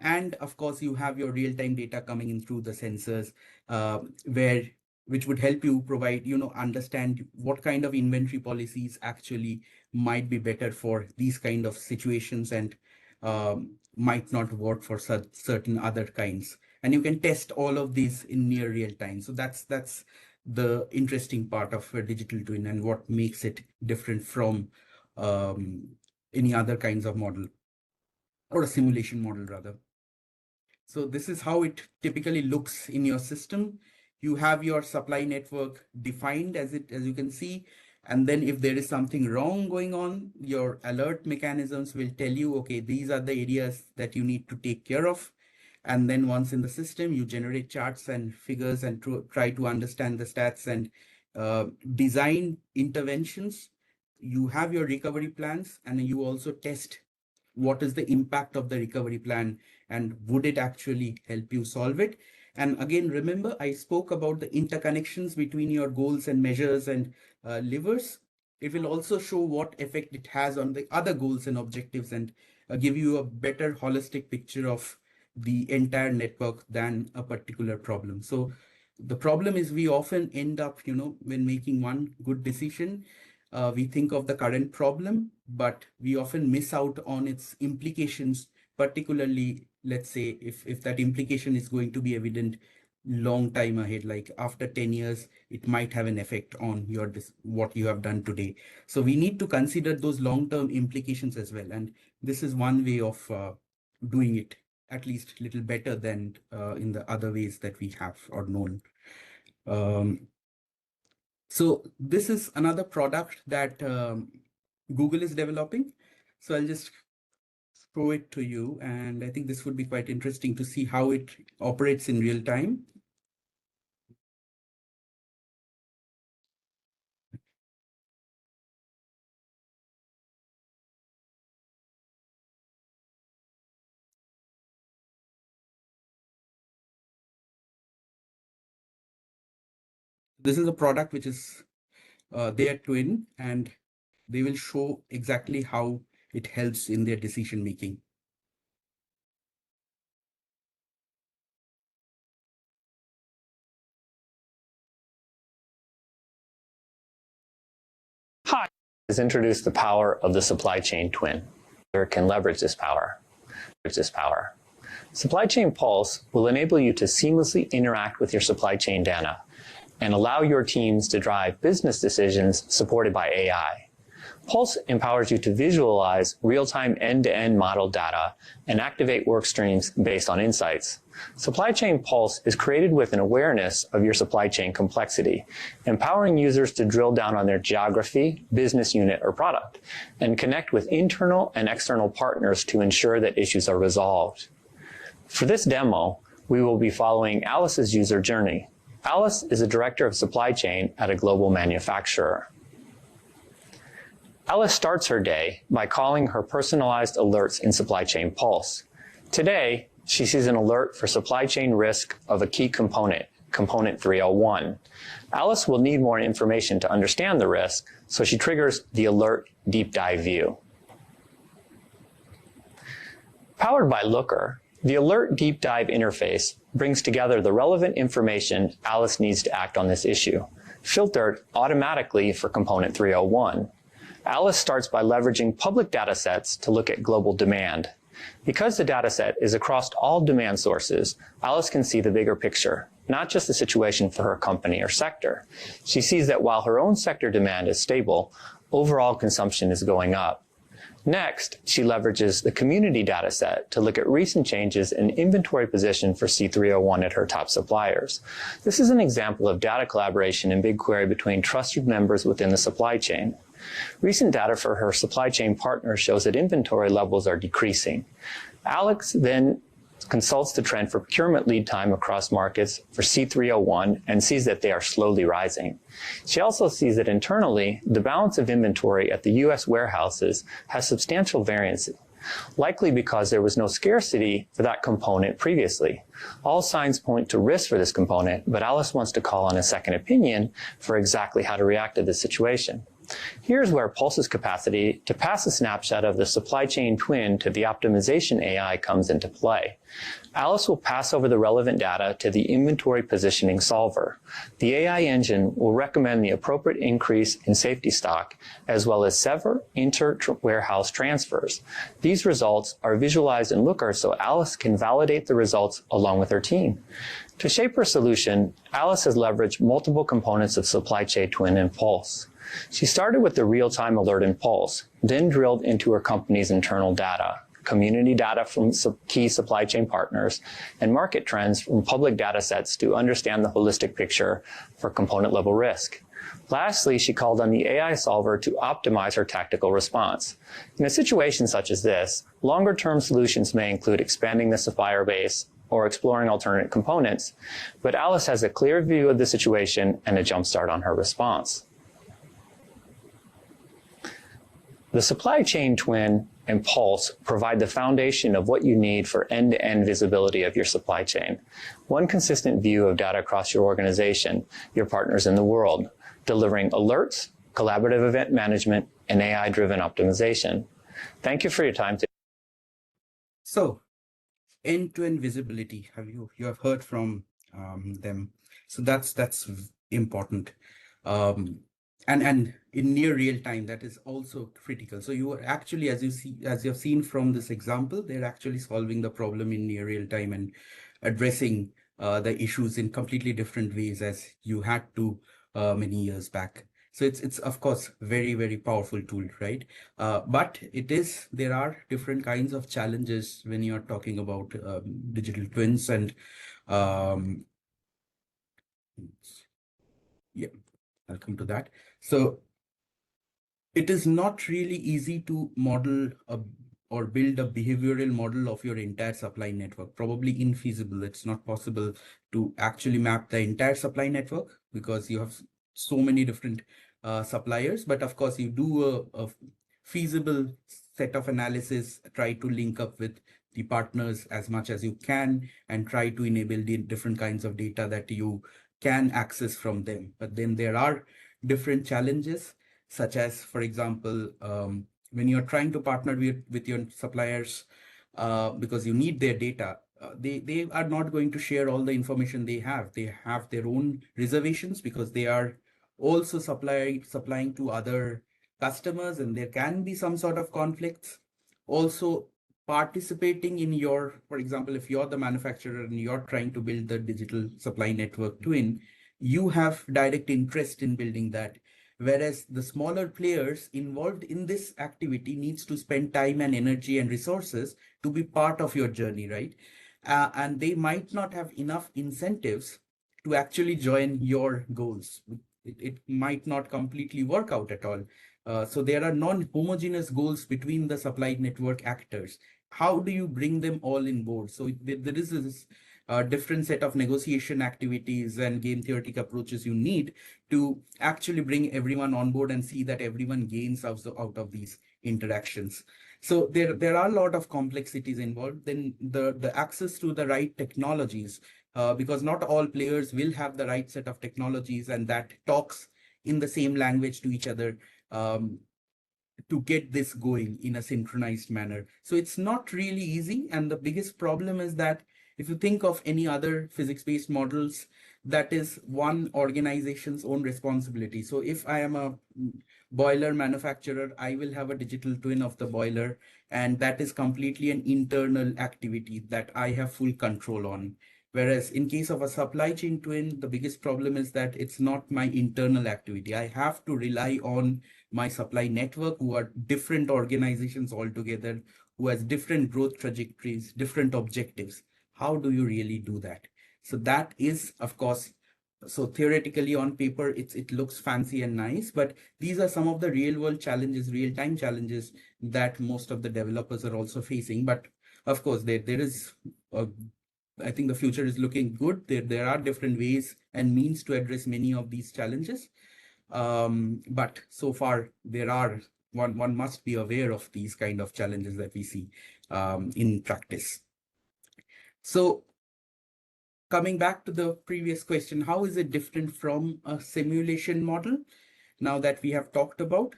And of course, you have your real-time data coming in through the sensors, which would help you provide, understand what kind of inventory policies actually might be better for these kind of situations and might not work for certain other kinds. And you can test all of these in near real time. So that's the interesting part of a digital twin and what makes it different from any other kinds of model, or a simulation model rather. So this is how it typically looks in your system. You have your supply network defined as you can see. And then if there is something wrong going on, your alert mechanisms will tell you, okay, these are the areas that you need to take care of. And then once in the system, you generate charts and figures and try to understand the stats and design interventions. You have your recovery plans, and you also test what is the impact of the recovery plan and would it actually help you solve it. And again, remember, I spoke about the interconnections between your goals and measures and levers. It will also show what effect it has on the other goals and objectives and give you a better holistic picture of the entire network than a particular problem. So the problem is we often end up, when making one good decision, we think of the current problem, but we often miss out on its implications, particularly, let's say, if that implication is going to be evident long time ahead, like after 10 years, it might have an effect on what you have done today. So we need to consider those long-term implications as well. And this is one way of doing it, at least a little better than in the other ways that we have or known. So this is another product that Google is developing. So I'll just show it to you. And I think this would be quite interesting to see how it operates in real time. This is a product which is their twin, and they will show exactly how it helps in their decision making. Hi. Has introduced the power of the supply chain twin. Or can leverage this power. Supply Chain Pulse will enable you to seamlessly interact with your supply chain data and allow your teams to drive business decisions supported by AI. Pulse empowers you to visualize real-time end-to-end model data and activate work streams based on insights. Supply Chain Pulse is created with an awareness of your supply chain complexity, empowering users to drill down on their geography, business unit, or product, and connect with internal and external partners to ensure that issues are resolved. For this demo, we will be following Alice's user journey. Alice is a director of supply chain at a global manufacturer. Alice starts her day by calling her personalized alerts in Supply Chain Pulse. Today, she sees an alert for supply chain risk of a key component, component 301. Alice will need more information to understand the risk, so she triggers the Alert Deep Dive view. Powered by Looker, the Alert Deep Dive interface brings together the relevant information Alice needs to act on this issue, filtered automatically for component 301. Alice starts by leveraging public data sets to look at global demand. Because the data set is across all demand sources, Alice can see the bigger picture, not just the situation for her company or sector. She sees that while her own sector demand is stable, overall consumption is going up. Next, she leverages the community dataset to look at recent changes in inventory position for C301 at her top suppliers. This is an example of data collaboration in BigQuery between trusted members within the supply chain. Recent data for her supply chain partners shows that inventory levels are decreasing. Alex then consults the trend for procurement lead time across markets for C301 and sees that they are slowly rising. She also sees that internally, the balance of inventory at the US warehouses has substantial variance, likely because there was no scarcity for that component previously. All signs point to risk for this component, but Alice wants to call on a second opinion for exactly how to react to this situation. Here's where Pulse's capacity to pass a snapshot of the supply chain twin to the optimization AI comes into play. Alice will pass over the relevant data to the inventory positioning solver. The AI engine will recommend the appropriate increase in safety stock, as well as sever inter-warehouse transfers. These results are visualized in Looker so Alice can validate the results along with her team. To shape her solution, Alice has leveraged multiple components of supply chain twin in Pulse. She started with the real-time alert in Pulse, then drilled into her company's internal data, community data from key supply chain partners, and market trends from public data sets to understand the holistic picture for component-level risk. Lastly, she called on the AI solver to optimize her tactical response. In a situation such as this, longer-term solutions may include expanding the supplier base or exploring alternate components, but Alice has a clear view of the situation and a jumpstart on her response. The supply chain twin and Pulse provide the foundation of what you need for end-to-end visibility of your supply chain. One consistent view of data across your organization, your partners in the world, delivering alerts, collaborative event management, and AI-driven optimization. Thank you for your time today. So, end-to-end visibility, you have heard from them. So that's important. And in near real time, that is also critical. So you are actually, as you have seen from this example, they're actually solving the problem in near real time and addressing the issues in completely different ways as you had to many years back. So it's of course very, very powerful tool, right? But there are different kinds of challenges when you're talking about digital twins and yeah, I'll come to that. So it is not really easy to model or build a behavioral model of your entire supply network. Probably infeasible. It's not possible to actually map the entire supply network because you have so many different suppliers. But of course, you do a feasible set of analysis, try to link up with the partners as much as you can, and try to enable the different kinds of data that you can access from them. But then there are different challenges, such as, for example, when you're trying to partner with your suppliers, because you need their data, they are not going to share all the information they have. They have their own reservations because they are also supplying to other customers, and there can be some sort of conflicts. Also, participating in your, for example, if you're the manufacturer and you're trying to build the digital supply network twin, you have direct interest in building that. Whereas the smaller players involved in this activity needs to spend time and energy and resources to be part of your journey, right? And they might not have enough incentives to actually join your goals. It might not completely work out at all. So there are non-homogeneous goals between the supply network actors. How do you bring them all in board? So there is this different set of negotiation activities and game theoretic approaches you need to actually bring everyone on board and see that everyone gains out of these interactions. So there are a lot of complexities involved. Then the access to the right technologies, because not all players will have the right set of technologies and that talks in the same language to each other to get this going in a synchronized manner. So it's not really easy. And the biggest problem is that if you think of any other physics-based models, that is one organization's own responsibility. So if I am a boiler manufacturer, I will have a digital twin of the boiler, and that is completely an internal activity that I have full control on. Whereas in case of a supply chain twin, the biggest problem is that it's not my internal activity. I have to rely on my supply network, who are different organizations altogether, who has different growth trajectories, different objectives. How do you really do that? So that is, of course, so theoretically on paper, it looks fancy and nice, but these are some of the real world challenges, real time challenges that most of the developers are also facing. But of course, there is I think the future is looking good. There are different ways and means to address many of these challenges. But so far, one must be aware of these kind of challenges that we see in practice. So coming back to the previous question, how is it different from a simulation model? Now that we have talked about,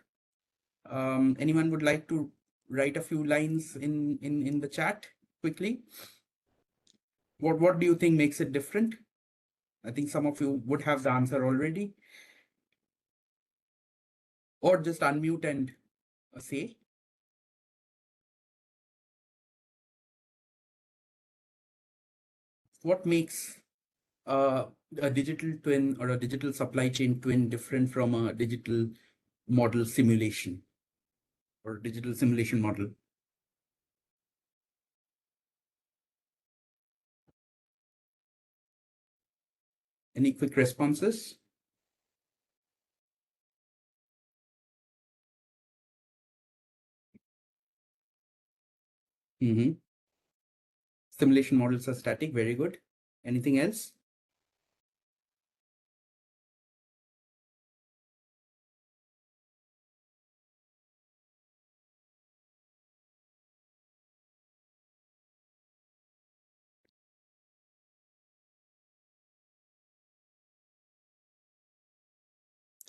anyone would like to write a few lines in the chat quickly? What do you think makes it different? I think some of you would have the answer already. Or just unmute and say. What makes a digital twin or a digital supply chain twin different from a digital model simulation or digital simulation model? Any quick responses? Simulation models are static. Very good. Anything else?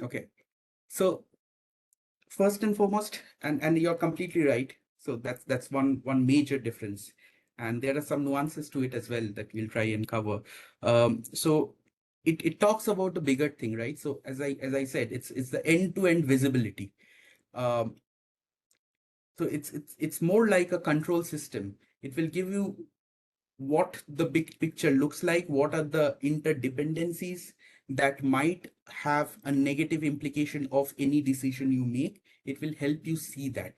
Okay. So first and foremost, and you're completely right. So that's one major difference. And there are some nuances to it as well that we'll try and cover. So it talks about the bigger thing, right? So as I said, it's the end-to-end visibility. So it's more like a control system. It will give you what the big picture looks like, what are the interdependencies that might have a negative implication of any decision you make. It will help you see that.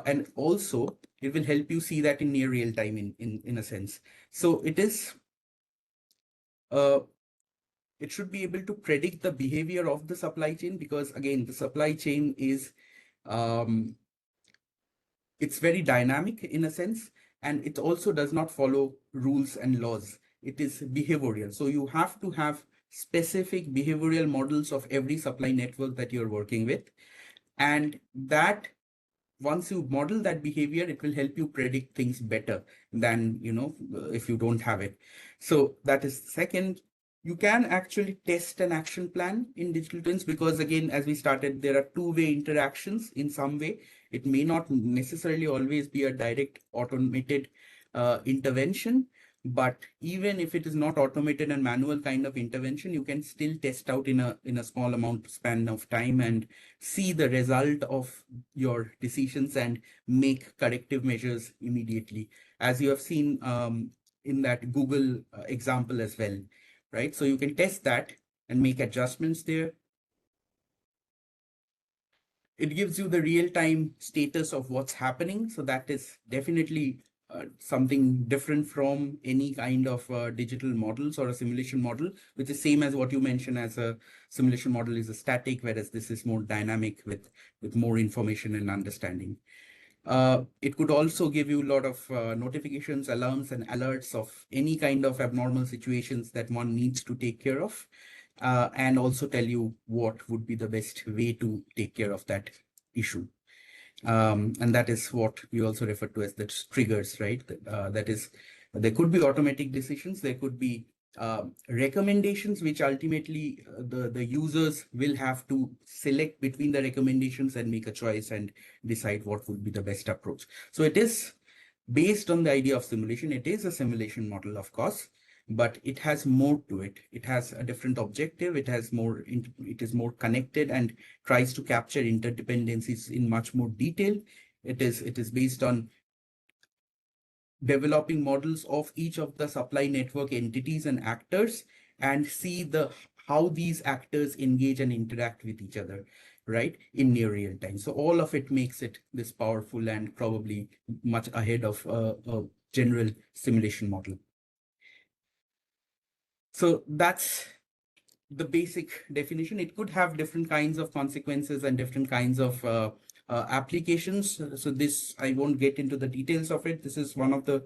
And also, it will help you see that in near real time in a sense. So it is, it should be able to predict the behavior of the supply chain, because again, the supply chain is, it's very dynamic in a sense, and it also does not follow rules and laws. It is behavioral. So you have to have specific behavioral models of every supply network that you're working with. And that once you model that behavior, it will help you predict things better than, if you don't have it. So that is second. You can actually test an action plan in digital twins, because again, as we started, there are two-way interactions in some way. It may not necessarily always be a direct automated intervention, but even if it is not automated and manual kind of intervention, you can still test out in a small amount span of time and see the result of your decisions and make corrective measures immediately, as you have seen in that Google example as well, right? So you can test that and make adjustments there. It gives you the real-time status of what's happening. So that is definitely something different from any kind of digital models or a simulation model, which is same as what you mentioned as a simulation model is a static, whereas this is more dynamic with more information and understanding. It could also give you a lot of notifications, alarms, and alerts of any kind of abnormal situations that one needs to take care of, and also tell you what would be the best way to take care of that issue. And that is what we also refer to as the triggers, right? That is, there could be automatic decisions, there could be recommendations, which ultimately the users will have to select between the recommendations and make a choice and decide what would be the best approach. So it is based on the idea of simulation. It is a simulation model, of course, but it has more to it. It has a different objective. It has more, it is more connected and tries to capture interdependencies in much more detail. It is based on developing models of each of the supply network entities and actors and see how these actors engage and interact with each other. right, in near real time. So all of it makes it this powerful and probably much ahead of a general simulation model. So that's the basic definition. It could have different kinds of consequences and different kinds of applications. So this, I won't get into the details of it. This is one of the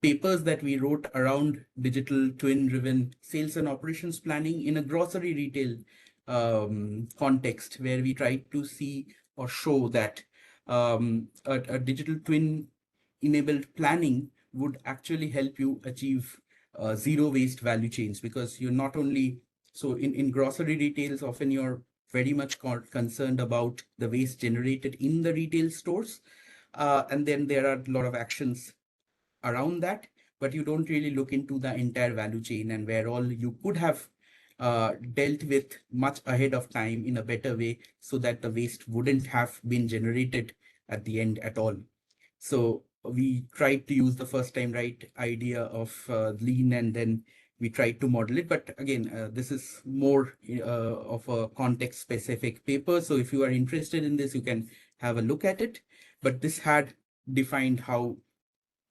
papers that we wrote around digital twin driven sales and operations planning in a grocery retail context, where we tried to see or show that a digital twin enabled planning would actually help you achieve zero waste value chains, because you're not only, so in grocery retails, often you're very much concerned about the waste generated in the retail stores. And then there are a lot of actions around that, but you don't really look into the entire value chain and where all you could have dealt with much ahead of time in a better way, so that the waste wouldn't have been generated at the end at all. So we tried to use the first time right idea of lean, and then we tried to model it. But again, this is more of a context specific paper. So if you are interested in this, you can have a look at it. But this had defined how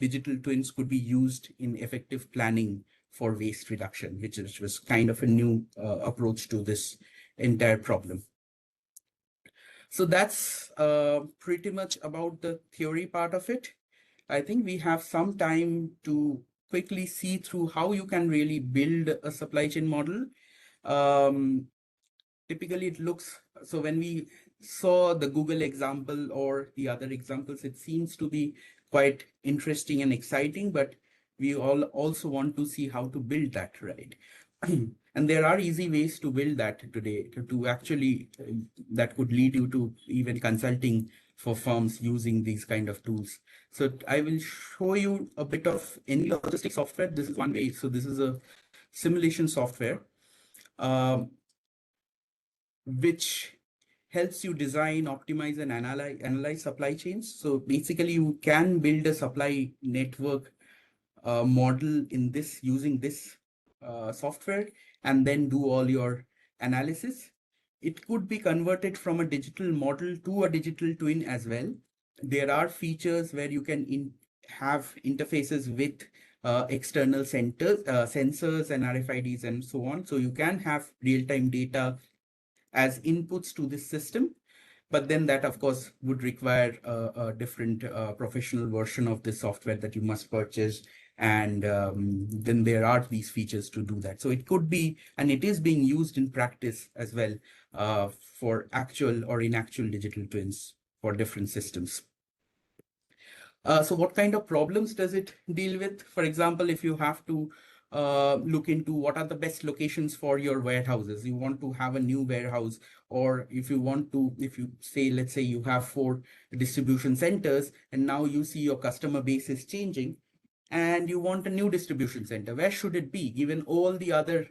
digital twins could be used in effective planning for waste reduction, which was kind of a new approach to this entire problem. So that's pretty much about the theory part of it. I think we have some time to quickly see through how you can really build a supply chain model. Typically it looks, so when we saw the Google example or the other examples, it seems to be quite interesting and exciting, but we all also want to see how to build that, right? And there are easy ways to build that today to actually, that could lead you to even consulting for firms using these kind of tools. So I will show you a bit of any logistics software. This is one way. So this is a simulation software, which helps you design, optimize, and analyze supply chains. So basically, you can build a supply network model in this using this software, and then do all your analysis. It could be converted from a digital model to a digital twin as well. There are features where you can have interfaces with external sensors and RFIDs and so on. So you can have real-time data as inputs to this system. But then that, of course, would require a different professional version of this software that you must purchase. And then there are these features to do that. So it could be, and it is being used in practice as well for actual or inactual digital twins for different systems. So what kind of problems does it deal with? For example, if you have to look into what are the best locations for your warehouses, you want to have a new warehouse, or if you say, let's say you have 4 distribution centers and now you see your customer base is changing and you want a new distribution center, where should it be given all the other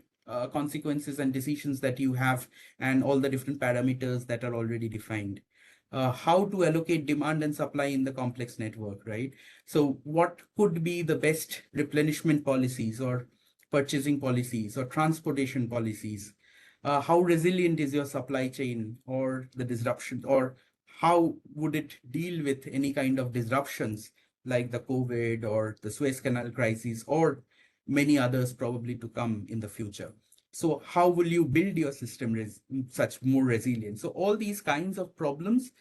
consequences and decisions that you have and all the different parameters that are already defined? How to allocate demand and supply in the complex network, right? So what could be the best replenishment policies or purchasing policies or transportation policies? How resilient is your supply chain or the disruption, or how would it deal with any kind of disruptions like the COVID or the Suez Canal crisis or many others probably to come in the future? So how will you build your system such more resilient? So all these kinds of problems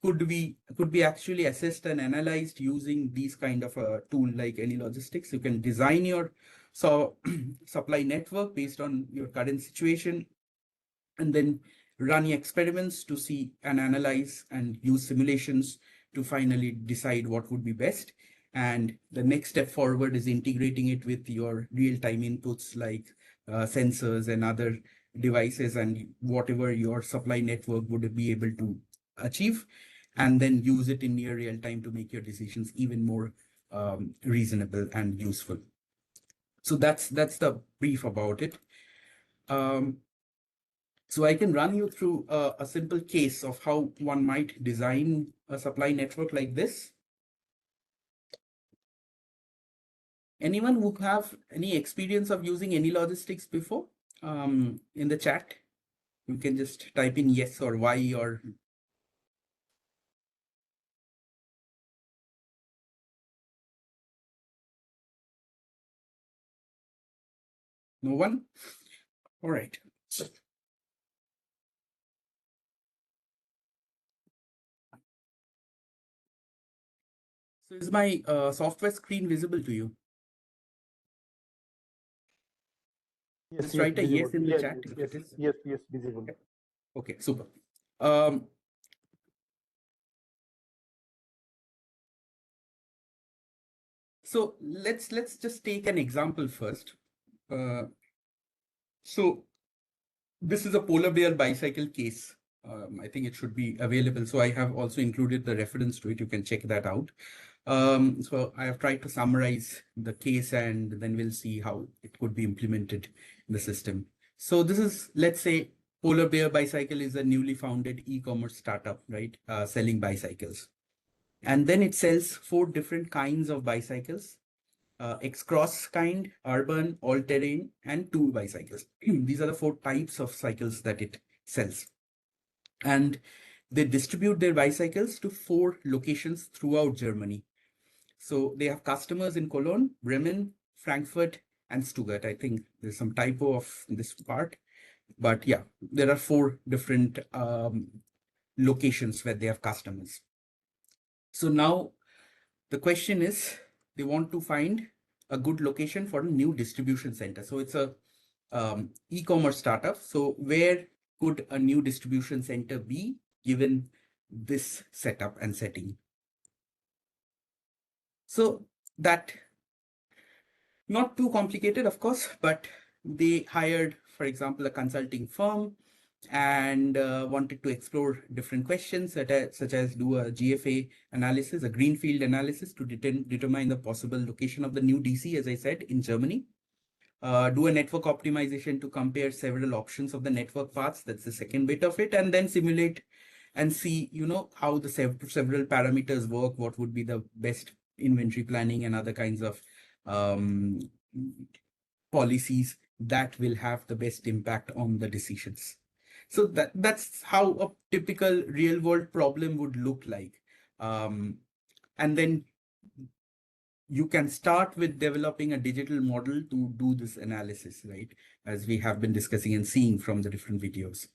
could be actually assessed and analyzed using these kind of a tool like Any Logistics. You can design your supply network based on your current situation, and then run experiments to see and analyze and use simulations to finally decide what would be best. And the next step forward is integrating it with your real-time inputs like sensors and other devices and whatever your supply network would be able to achieve, and then use it in near real time to make your decisions even more reasonable and useful. So that's the brief about it. So I can run you through a simple case of how one might design a supply network like this. Anyone who have any experience of using Any Logistics before in the chat? You can just type in yes or Y or no one. All right. So is my software screen visible to you? Yes, Just yes, write a yes visible. in the Yes, chat yes, if yes, it is. yes, yes, visible. Okay, super. Um, so let's just take an example first. So this is a polar bear bicycle case. I think it should be available. So I have also included the reference to it. You can check that out. So I have tried to summarize the case and then we'll see how it could be implemented in the system. So this is, let's say, Polar Bear Bicycle is a newly founded e-commerce startup, right? Selling bicycles. And then it sells 4 different kinds of bicycles. X-cross kind, urban, all-terrain, and tour bicycles. These are the 4 types of cycles that it sells. And they distribute their bicycles to 4 locations throughout Germany. So they have customers in Cologne, Bremen, Frankfurt, and Stuttgart. I think there's some typo of this part, but yeah, there are 4 different locations where they have customers. So now the question is, they want to find a good location for a new distribution center. So it's a e-commerce startup. So where could a new distribution center be given this setup and setting? So that, not too complicated, of course, but they hired, for example, a consulting firm and wanted to explore different questions such as do a GFA analysis, a greenfield analysis to determine the possible location of the new DC, as I said, in Germany. Do a network optimization to compare several options of the network paths. That's the second bit of it. And then simulate and see, how the several parameters work, what would be the best inventory planning and other kinds of policies that will have the best impact on the decisions. So that's how a typical real world problem would look like. And then you can start with developing a digital model to do this analysis, right? As we have been discussing and seeing from the different videos.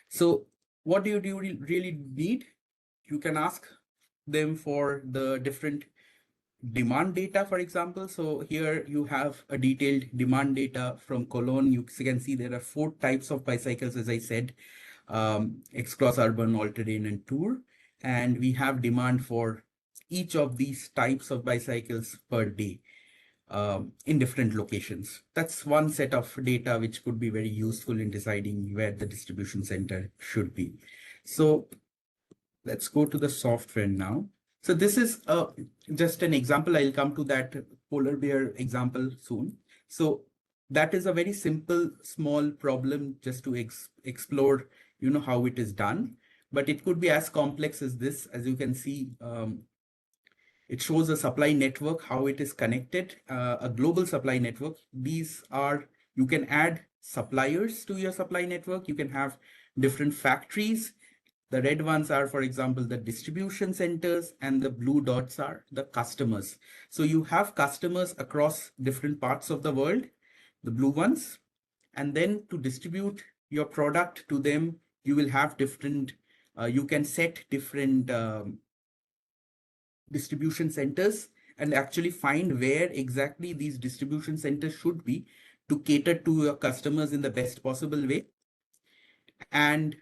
So what do you really need? You can ask them for the different demand data, for example. So here you have a detailed demand data from Cologne. You can see there are 4 types of bicycles, as I said, X-Cross, urban, all-terrain, and tour. And we have demand for each of these types of bicycles per day in different locations. That's one set of data which could be very useful in deciding where the distribution center should be. So let's go to the software now. So this is just an example. I'll come to that polar bear example soon. So that is a very simple, small problem just to explore, how it is done. But it could be as complex as this. As you can see, it shows a supply network, how it is connected, a global supply network. You can add suppliers to your supply network. You can have different factories. The red ones are, for example, the distribution centers, and the blue dots are the customers. So you have customers across different parts of the world, the blue ones, and then to distribute your product to them, you will have different, you can set different distribution centers and actually find where exactly these distribution centers should be to cater to your customers in the best possible way. And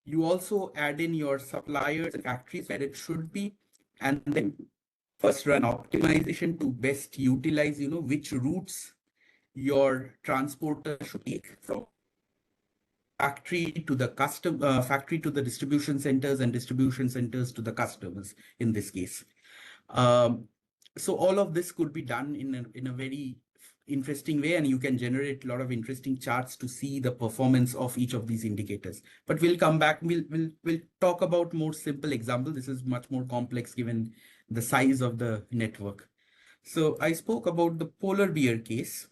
you also add in your suppliers and factories where it should be, and then first run optimization to best utilize, which routes your transporter should take from factory to the factory to the distribution centers, and distribution centers to the customers in this case. So all of this could be done in a very interesting way, and you can generate a lot of interesting charts to see the performance of each of these indicators. But we'll come back. We'll talk about more simple example. This is much more complex given the size of the network. So I spoke about the polar bear case,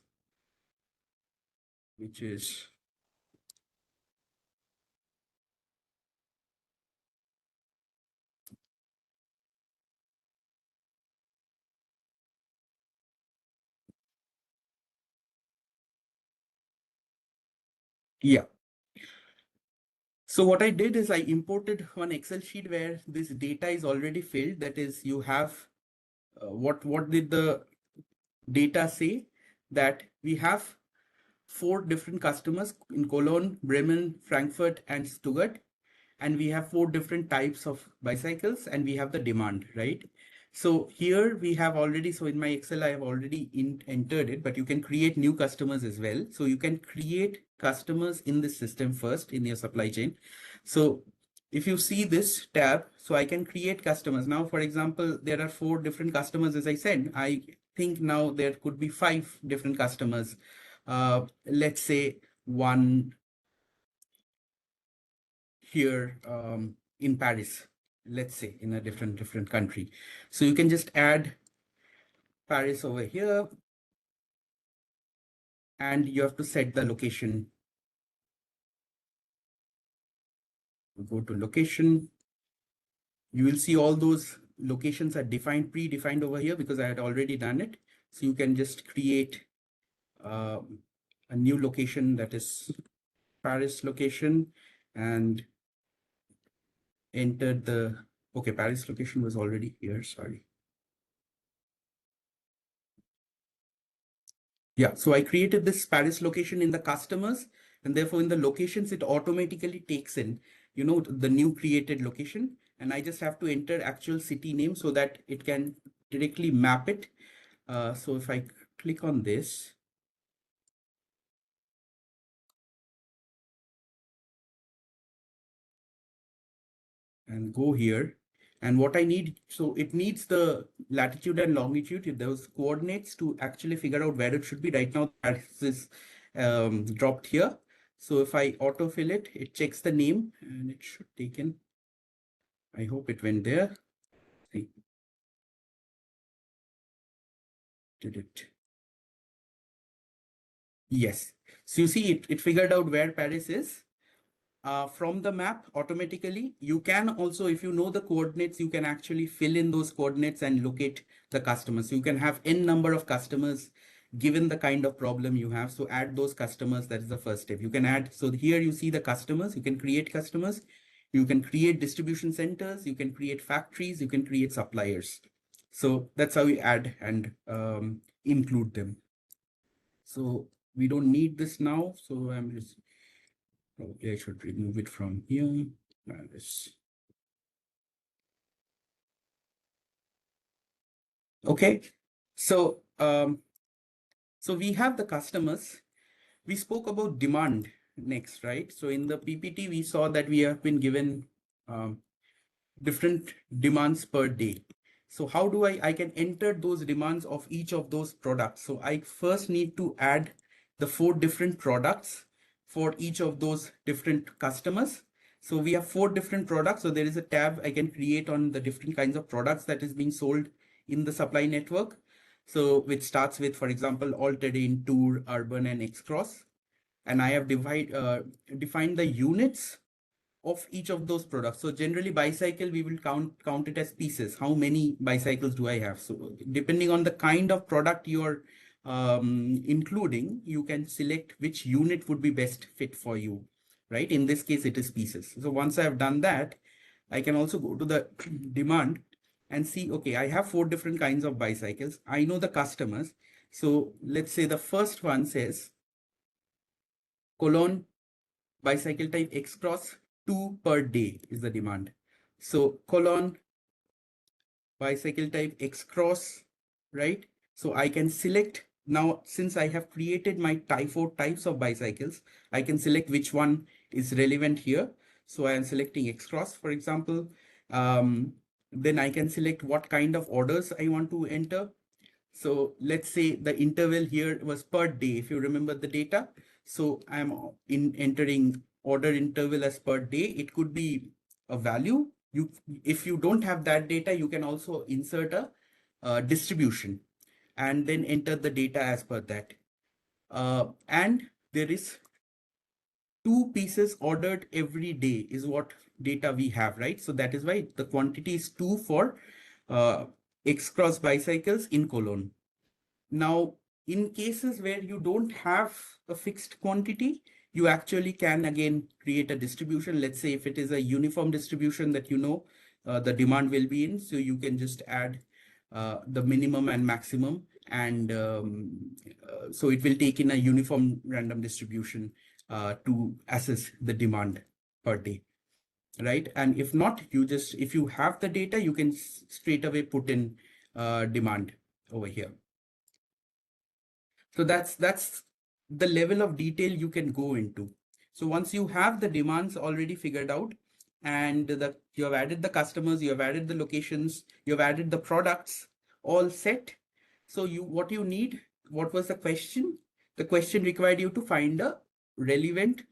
which is Yeah. So what I did is I imported one Excel sheet where this data is already filled. That is, you have what did the data say? That we have 4 different customers in Cologne, Bremen, Frankfurt, and Stuttgart. And we have 4 different types of bicycles, and we have the demand, right? So here we have already, so in my Excel, I have already entered it, but you can create new customers as well. So you can create customers in this system first in your supply chain. So if you see this tab, so I can create customers. Now, for example, there are 4 different customers, as I said. I think now there could be 5 different customers. Let's say one here in Paris, let's say in a different country. So you can just add Paris over here, and you have to set the location. Go to location. You will see all those locations are predefined over here because I had already done it. So you can just create a new location, that is Paris location, and enter the, okay, Paris location was already here, sorry. Yeah, so I created this Paris location in the customers, and therefore in the locations, it automatically takes in, you know, the new created location. And I just have to enter actual city name so that it can directly map it. So if I click on this, and go here, and what I need, so it needs the latitude and longitude, those coordinates, to actually figure out where it should be. Right now, Paris is dropped here. So if I autofill it, it checks the name, and it should take in. I hope it went there. See. Did it? Yes. So you see, it figured out where Paris is. From the map automatically. You can also, if you know the coordinates, you can actually fill in those coordinates and locate the customers. So you can have n number of customers given the kind of problem you have. So add those customers. That is the first step. You can add. So here you see the customers. You can create customers. You can create distribution centers. You can create factories. You can create suppliers. So that's how you add and include them. So we don't need this now. So I'm just, probably I should remove it from here. Okay, so so we have the customers. We spoke about demand next, right? So in the PPT, we saw that we have been given different demands per day. So how do I can enter those demands of each of those products? So I first need to add the 4 different products for each of those different customers. So we have 4 different products. So there is a tab I can create on the different kinds of products that is being sold in the supply network. So which starts with, for example, all-terrain, Tour, Urban, and X-Cross. And I have defined the units of each of those products. So generally bicycle, we will count it as pieces. How many bicycles do I have? So depending on the kind of product you're including, you can select which unit would be best fit for you, right? In this case, it is pieces. So once I have done that, I can also go to the demand and see, okay, I have 4 different kinds of bicycles. I know the customers. So let's say the first one says Cologne bicycle type X-Cross, 2 per day is the demand. So Cologne bicycle type X-Cross, right? So I can select now, since I have created my 4 types of bicycles, I can select which one is relevant here. So I am selecting X-Cross, for example. Then I can select what kind of orders I want to enter. So let's say the interval here was per day, if you remember the data. So I'm entering order interval as per day. It could be a value. If you don't have that data, you can also insert a distribution and then enter the data as per that. And there is 2 pieces ordered every day is what data we have, right? So that is why the quantity is 2 for X-Cross bicycles in Cologne. Now, in cases where you don't have a fixed quantity, you actually can again create a distribution. Let's say if it is a uniform distribution that the demand will be in, so you can just add the minimum and maximum, and so it will take in a uniform random distribution to assess the demand per day, right? And if not, if you have the data, you can straight away put in demand over here. So that's the level of detail you can go into. So once you have the demands already figured out, and you have added the customers, you have added the locations, you have added the products, all set. So what you need, what was the question? The question required you to find a relevant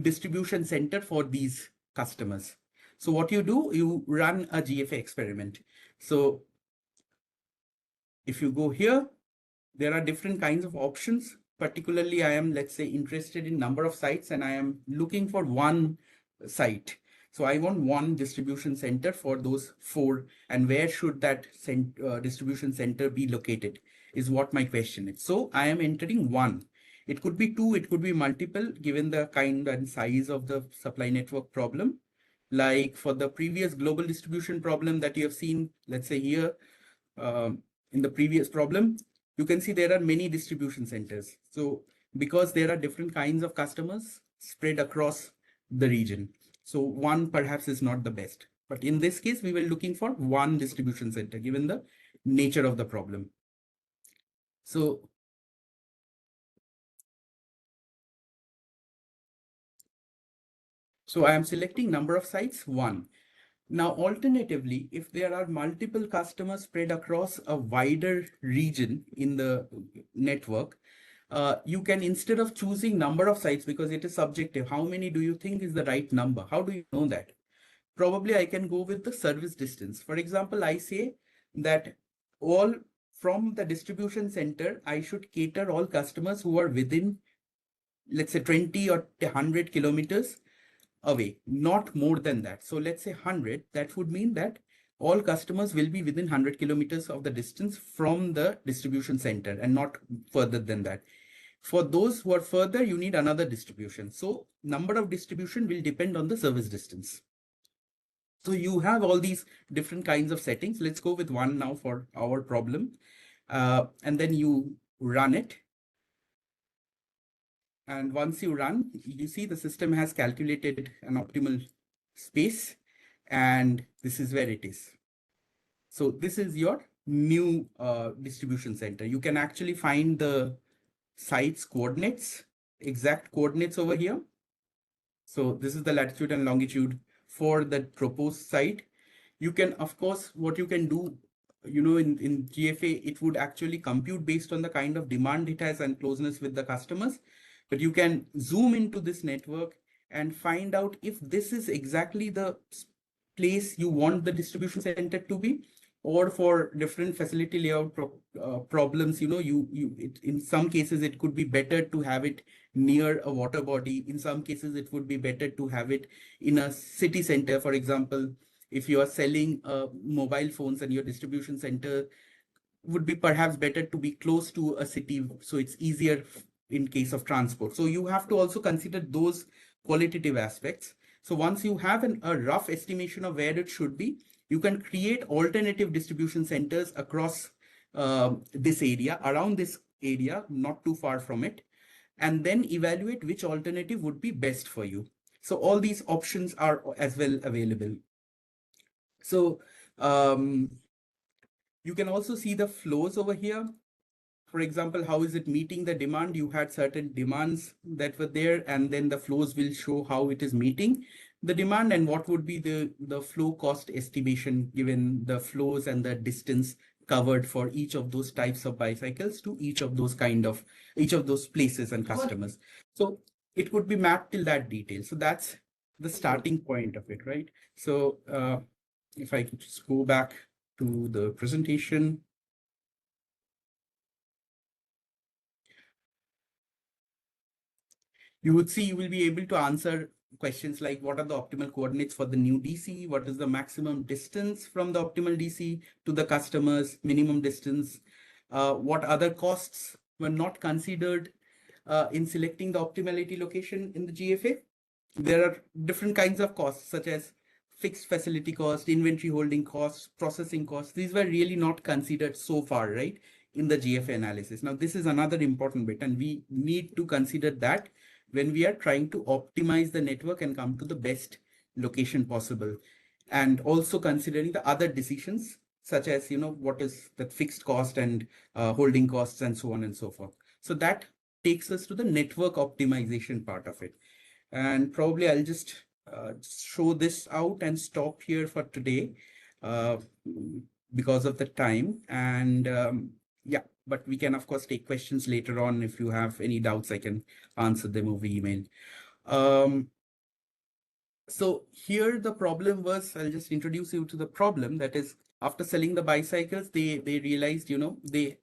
distribution center for these customers. So what you do, you run a GFA experiment. So if you go here, there are different kinds of options. Particularly, I am, let's say, interested in number of sites, and I am looking for one site. So I want one distribution center for those 4, and where should that distribution center be located is what my question is. So I am entering 1. It could be 2, it could be multiple, given the kind and size of the supply network problem. Like for the previous global distribution problem that you have seen, let's say here, in the previous problem, you can see there are many distribution centers. So because there are different kinds of customers spread across the region, so one perhaps is not the best. But in this case, we were looking for one distribution center given the nature of the problem. So I am selecting number of sites 1. Now, alternatively, if there are multiple customers spread across a wider region in the network, you can, instead of choosing number of sites, because it is subjective, how many do you think is the right number? How do you know that? Probably I can go with the service distance. For example, I say that all from the distribution center, I should cater all customers who are within, let's say, 20 or 100 kilometers away, not more than that. So let's say 100, that would mean that all customers will be within 100 kilometers of the distance from the distribution center and not further than that. For those who are further, you need another distribution. So number of distribution will depend on the service distance. So you have all these different kinds of settings. Let's go with one now for our problem. And then you run it. And once you run, you see the system has calculated an optimal space, and this is where it is. So this is your new distribution center. You can actually find the site's coordinates, exact coordinates over here. So this is the latitude and longitude for the proposed site. You can, of course, what you can do, in GFA, it would actually compute based on the kind of demand it has and closeness with the customers. But you can zoom into this network and find out if this is exactly the place you want the distribution center to be, or for different facility layout problems, in some cases it could be better to have it near a water body. In some cases, it would be better to have it in a city center. For example, if you are selling mobile phones and your distribution center would be perhaps better to be close to a city, so it's easier in case of transport. So you have to also consider those qualitative aspects. So once you have a rough estimation of where it should be, you can create alternative distribution centers across this area, around this area, not too far from it, and then evaluate which alternative would be best for you. So all these options are as well available. So you can also see the flows over here. For example, how is it meeting the demand? You had certain demands that were there, and then the flows will show how it is meeting the demand and what would be the flow cost estimation given the flows and the distance covered for each of those types of bicycles to each of those places and customers. So it could be mapped till that detail. So that's the starting point of it, right? So if I could just go back to the presentation. You would see you will be able to answer questions like what are the optimal coordinates for the new DC? What is the maximum distance from the optimal DC to the customers, minimum distance? What other costs were not considered in selecting the optimality location in the GFA. There are different kinds of costs, such as fixed facility cost, inventory holding costs, processing costs. These were really not considered so far, right, in the GFA analysis. Now, this is another important bit, and we need to consider that when we are trying to optimize the network and come to the best location possible. And also considering the other decisions, such as, what is the fixed cost and holding costs and so on and so forth. So that takes us to the network optimization part of it. And probably I'll just show this out and stop here for today because of the time. And yeah, but we can of course take questions later on. If you have any doubts, I can answer them over email. So here the problem was, I'll just introduce you to the problem. That is, after selling the bicycles, they realized, they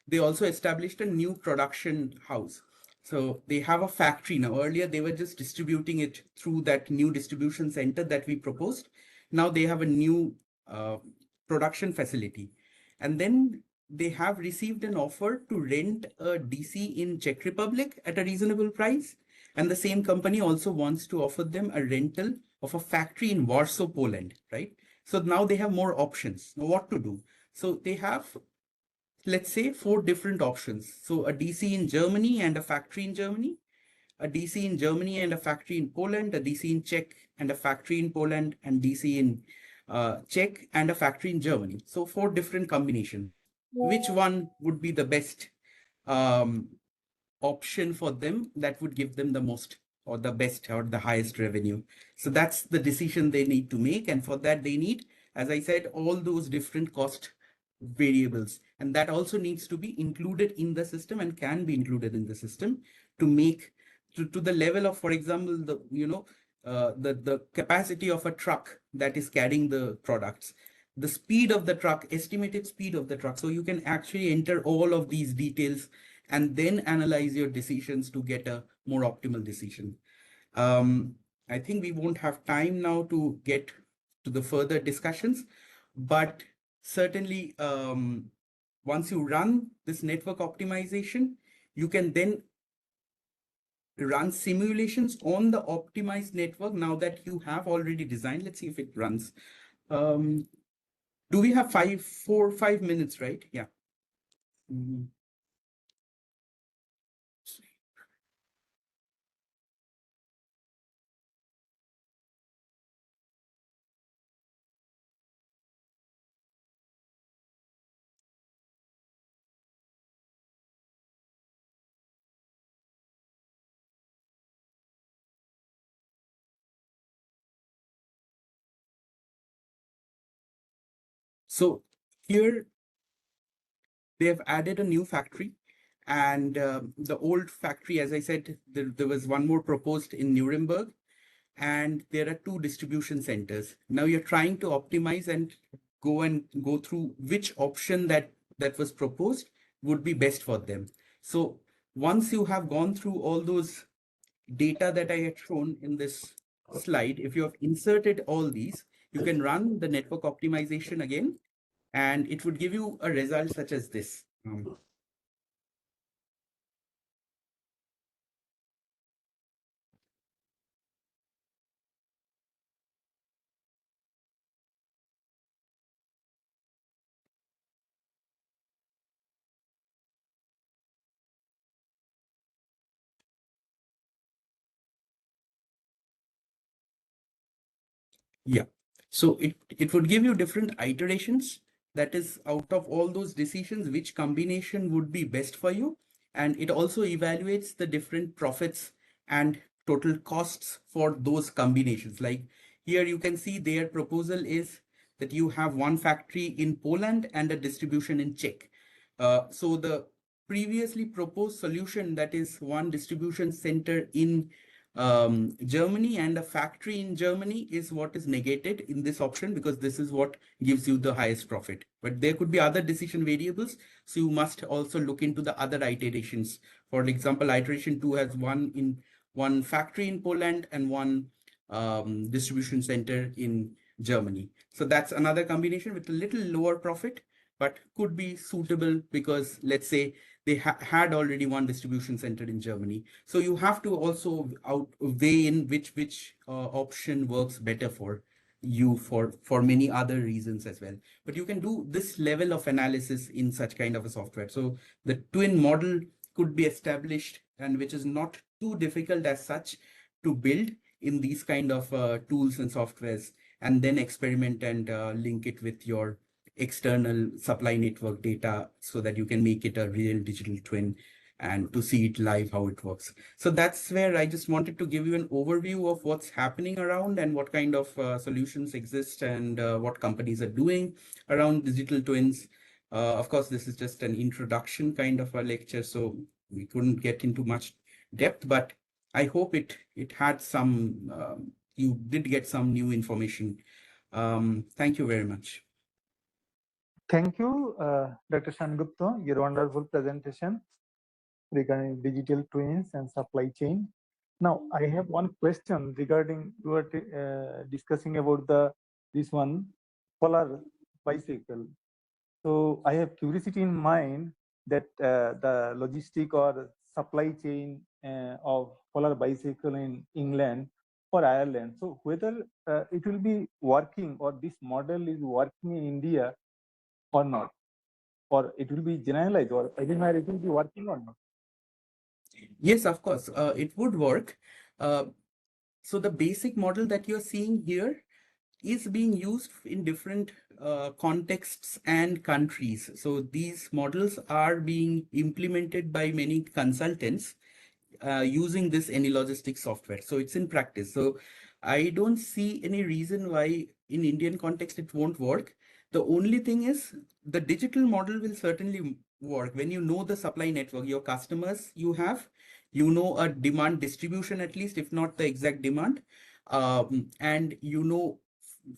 they also established a new production house. So they have a factory now. Earlier, they were just distributing it through that new distribution center that we proposed. Now they have a new production facility. And then they have received an offer to rent a DC in Czech Republic at a reasonable price. And the same company also wants to offer them a rental of a factory in Warsaw, Poland, right? So now they have more options. Now what to do? So they have, let's say, 4 different options. So a DC in Germany and a factory in Germany, a DC in Germany and a factory in Poland, a DC in Czech and a factory in Poland, and DC in Czech and a factory in Germany. So 4 different combinations. Which one would be the best option for them that would give them the most or the best or the highest revenue? So that's the decision they need to make. And for that, they need, as I said, all those different cost variables. And that also needs to be included in the system and can be included in the system to make to the level of, for example, the capacity of a truck that is carrying the products, the speed of the truck, estimated speed of the truck. So you can actually enter all of these details and then analyze your decisions to get a more optimal decision. I think we won't have time now to get to the further discussions, but certainly once you run this network optimization, you can then run simulations on the optimized network now that you have already designed. Let's see if it runs. Do we have 4 or 5 minutes, right? Yeah. So here they have added a new factory, and the old factory, as I said, there was one more proposed in Nuremberg, and there are 2 distribution centers. Now you're trying to optimize and go through which option that was proposed would be best for them. So once you have gone through all those data that I had shown in this slide, if you have inserted all these, you can run the network optimization again, and it would give you a result such as this. Yeah, so it would give you different iterations. That is, out of all those decisions, which combination would be best for you. And it also evaluates the different profits and total costs for those combinations. Like here you can see their proposal is that you have one factory in Poland and a distribution in Czech. So the previously proposed solution, that is one distribution center in Germany and a factory in Germany, is what is negated in this option, because this is what gives you the highest profit. But there could be other decision variables, so you must also look into the other iterations. For example, iteration 2 has one factory in Poland and one distribution center in Germany. So that's another combination with a little lower profit, but could be suitable because, let's say, they had already one distribution center in Germany. So you have to also weigh in which option works better for you for many other reasons as well. But you can do this level of analysis in such kind of a software. So the twin model could be established, and which is not too difficult as such to build in these kind of tools and softwares, and then experiment and link it with your external supply network data so that you can make it a real digital twin and to see it live how it works. So that's where I just wanted to give you an overview of what's happening around and what kind of solutions exist and what companies are doing around digital twins. Of course, this is just an introduction kind of a lecture, so we couldn't get into much depth, but I hope it had some, you did get some new information. Thank you very much. Thank you, Dr. Sengupta, your wonderful presentation regarding digital twins and supply chain. Now, I have one question regarding you were discussing about this one polar bicycle. So I have curiosity in mind that the logistic or supply chain of polar bicycle in England or Ireland. So whether it will be working or this model is working in India or not, or it will be generalized, or everywhere it will be working or not. Yes, of course, it would work. So the basic model that you're seeing here is being used in different contexts and countries. So these models are being implemented by many consultants using this any logistics software. So it's in practice. So I don't see any reason why in Indian context it won't work. The only thing is the digital model will certainly work when you know the supply network, your customers you have, you know a demand distribution at least, if not the exact demand. And you know,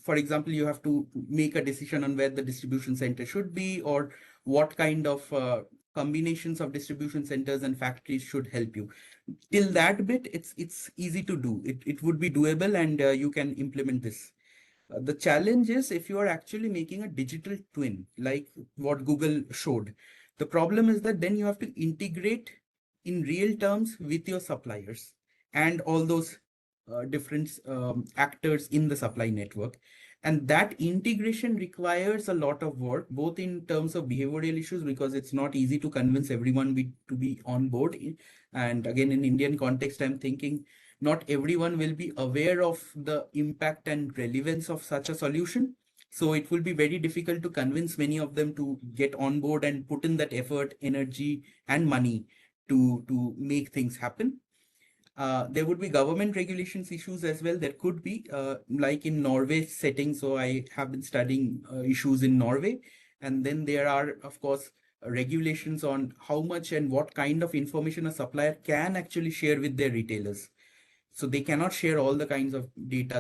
for example, you have to make a decision on where the distribution center should be or what kind of combinations of distribution centers and factories should help you. Till that bit, it's easy to do. It would be doable, and you can implement this. The challenge is if you are actually making a digital twin, like what Google showed. The problem is that then you have to integrate in real terms with your suppliers and all those different actors in the supply network. And that integration requires a lot of work, both in terms of behavioral issues, because it's not easy to convince everyone to be on board. And again, in Indian context, I'm thinking not everyone will be aware of the impact and relevance of such a solution. So it will be very difficult to convince many of them to get on board and put in that effort, energy, and money to make things happen. There would be government regulations issues as well. There could be, like in Norway setting. So I have been studying issues in Norway. And then there are, of course, regulations on how much and what kind of information a supplier can actually share with their retailers. So they cannot share all the kinds of data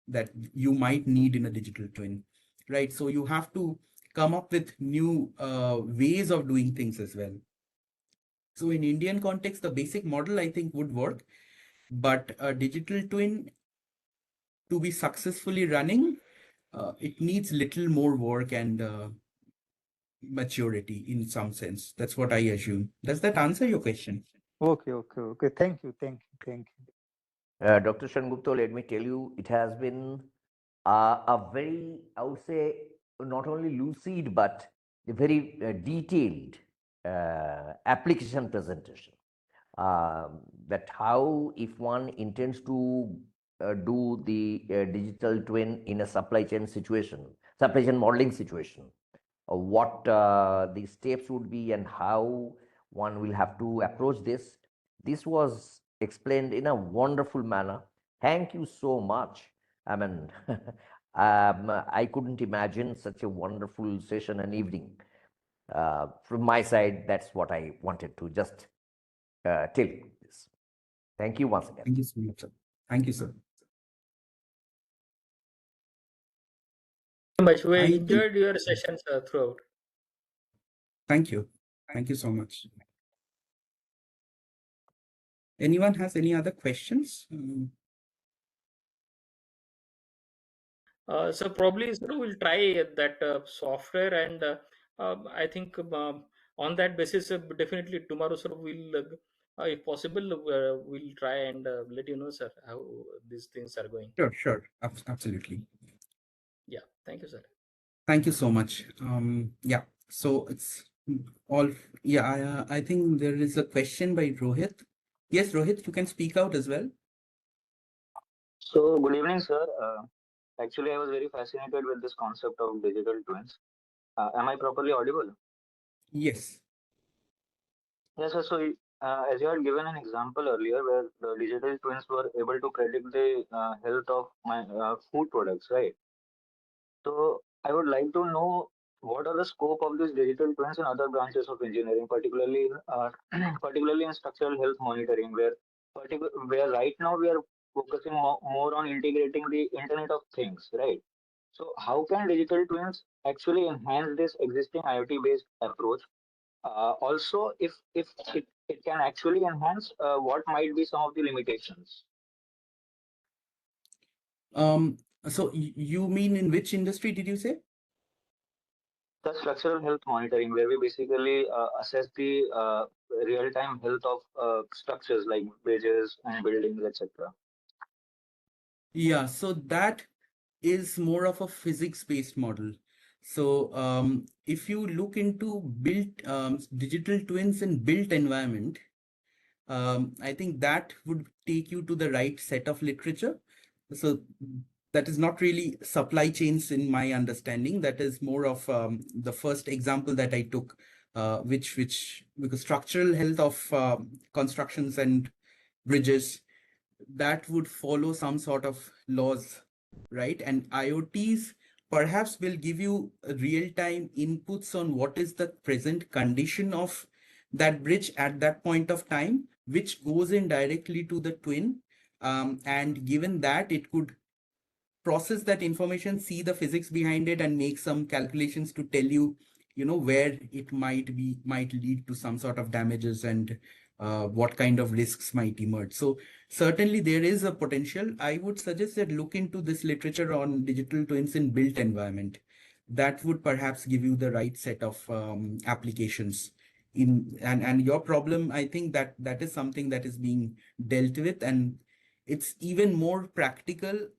that you might need in a digital twin, right? So you have to come up with new ways of doing things as well. So in Indian context, the basic model I think would work, but a digital twin to be successfully running, it needs little more work and maturity in some sense. That's what I assume. Does that answer your question? Okay. Thank you. Dr. Sengupta, let me tell you, it has been a very, I would say, not only lucid, but a very detailed application presentation. That how, if one intends to do the digital twin in a supply chain situation, supply chain modeling situation, what the steps would be and how one will have to approach this. This was explained in a wonderful manner. Thank you so much. I mean, I couldn't imagine such a wonderful session and evening. From my side, that's what I wanted to just tell you this. Thank you once again. Thank you so much, sir. Thank you, sir. Much. We enjoyed your sessions throughout. Thank you. Thank you so much. Anyone has any other questions? So probably we'll try that software, and I think on that basis, definitely tomorrow, sir, we'll, if possible, we'll try and let you know, sir, how these things are going. Sure. Absolutely. Yeah. Thank you, sir. Thank you so much. Yeah, so it's all, yeah, I think there is a question by Rohit. Yes, Rohit, you can speak out as well. So, good evening, sir. Actually, I was very fascinated with this concept of digital twins. Am I properly audible? Yes. Yes, sir. So, as you had given an example earlier where the digital twins were able to predict the health of my food products, right? So, I would like to know what are the scope of these digital twins in other branches of engineering, particularly particularly in structural health monitoring, where right now we are focusing more on integrating the Internet of Things, right? So, how can digital twins actually enhance this existing IoT-based approach? Also, if it can actually enhance, what might be some of the limitations? So you mean in which industry did you say? The structural health monitoring, where we basically assess the real-time health of structures like bridges and buildings, etc. Yeah, so that is more of a physics-based model. So if you look into built digital twins in built environment, I think that would take you to the right set of literature. So that is not really supply chains in my understanding. That is more of the first example that I took, which because structural health of constructions and bridges, that would follow some sort of laws, right? And IoTs perhaps will give you real-time inputs on what is the present condition of that bridge at that point of time, which goes in directly to the twin. And given that, it could process that information, see the physics behind it, and make some calculations to tell you, where it might lead to some sort of damages and what kind of risks might emerge. So certainly there is a potential. I would suggest that look into this literature on digital twins in built environment. That would perhaps give you the right set of applications. And your problem, I think that is something that is being dealt with, and it's even more practical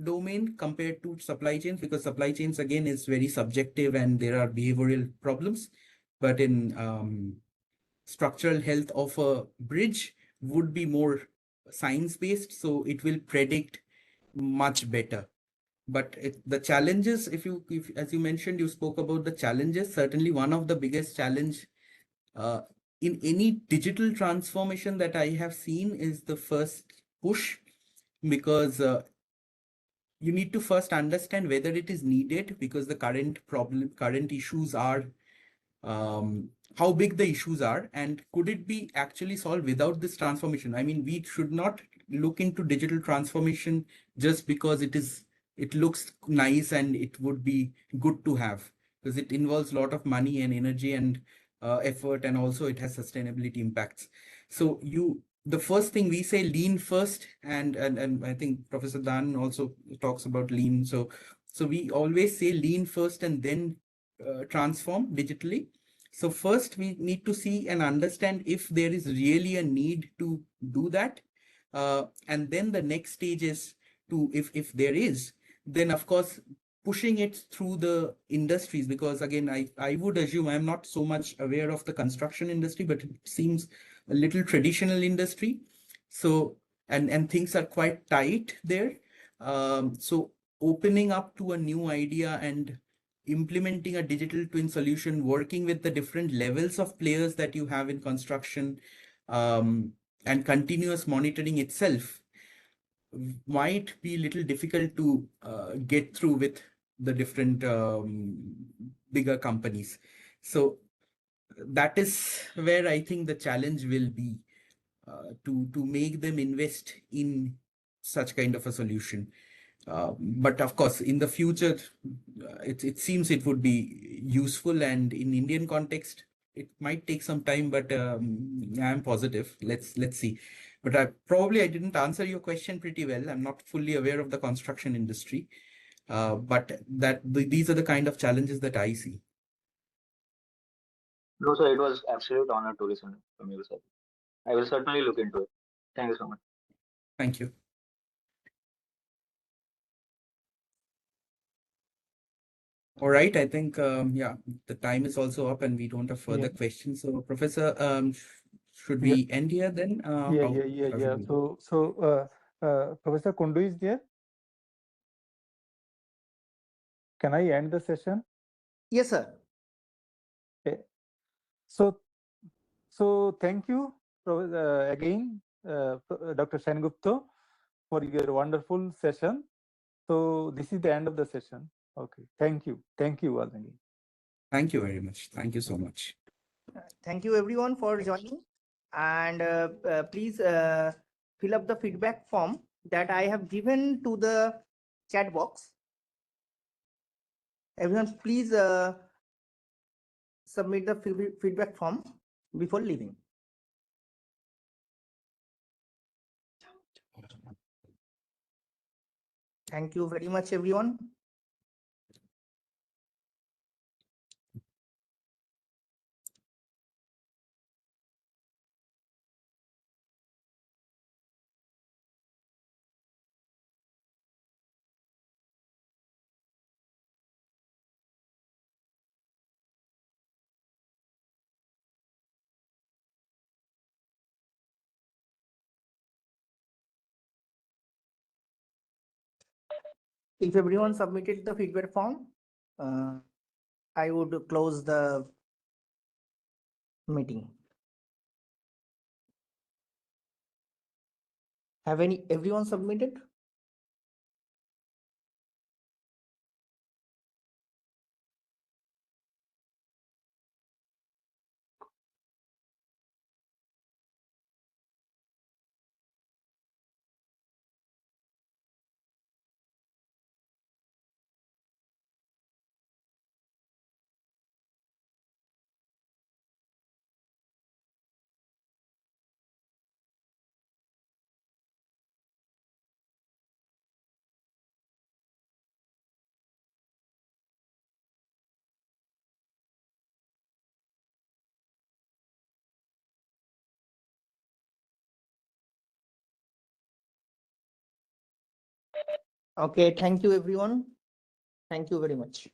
domain compared to supply chains, because supply chains again is very subjective and there are behavioral problems. But in structural health of a bridge would be more science based, so it will predict much better. But the challenges, if as you mentioned, you spoke about the challenges. Certainly one of the biggest challenge in any digital transformation that I have seen is the first push, because you need to first understand whether it is needed, because the current issues are how big the issues are, and could it be actually solved without this transformation. I mean, we should not look into digital transformation just because it looks nice and it would be good to have, because it involves a lot of money and energy and effort, and also it has sustainability impacts. So the first thing we say, lean first, and I think Professor Dan also talks about lean. So we always say lean first and then transform digitally. So first we need to see and understand if there is really a need to do that, and then the next stage is to, if there is, then of course pushing it through the industries, because again I would assume, I'm not so much aware of the construction industry, but it seems a little traditional industry. So and things are quite tight there. So opening up to a new idea and implementing a digital twin solution, working with the different levels of players that you have in construction, and continuous monitoring itself might be a little difficult to get through with the different bigger companies. So that is where I think the challenge will be, to make them invest in such kind of a solution. But of course, in the future, it seems it would be useful, and in Indian context, it might take some time, but I'm positive. Let's see. But I didn't answer your question pretty well. I'm not fully aware of the construction industry, but these are the kind of challenges that I see. No, sir, it was absolute honor to listen from you, sir. I will certainly look into it. Thank you so much. Thank you. All right, I think yeah, the time is also up and we don't have further questions. So Professor, should we end here then? How should we go? So Professor Kundu is there. Can I end the session? Yes, sir. Okay. So thank you again, Dr. Sengupta, for your wonderful session. So this is the end of the session. Okay. Thank you all again. Thank you very much. Thank you so much. Thank you everyone for joining, and please fill up the feedback form that I have given to the chat box. Everyone, please submit the feedback form before leaving. Thank you very much, everyone. If everyone submitted the feedback form, I would close the meeting. Have everyone submitted? Okay, thank you everyone. Thank you very much.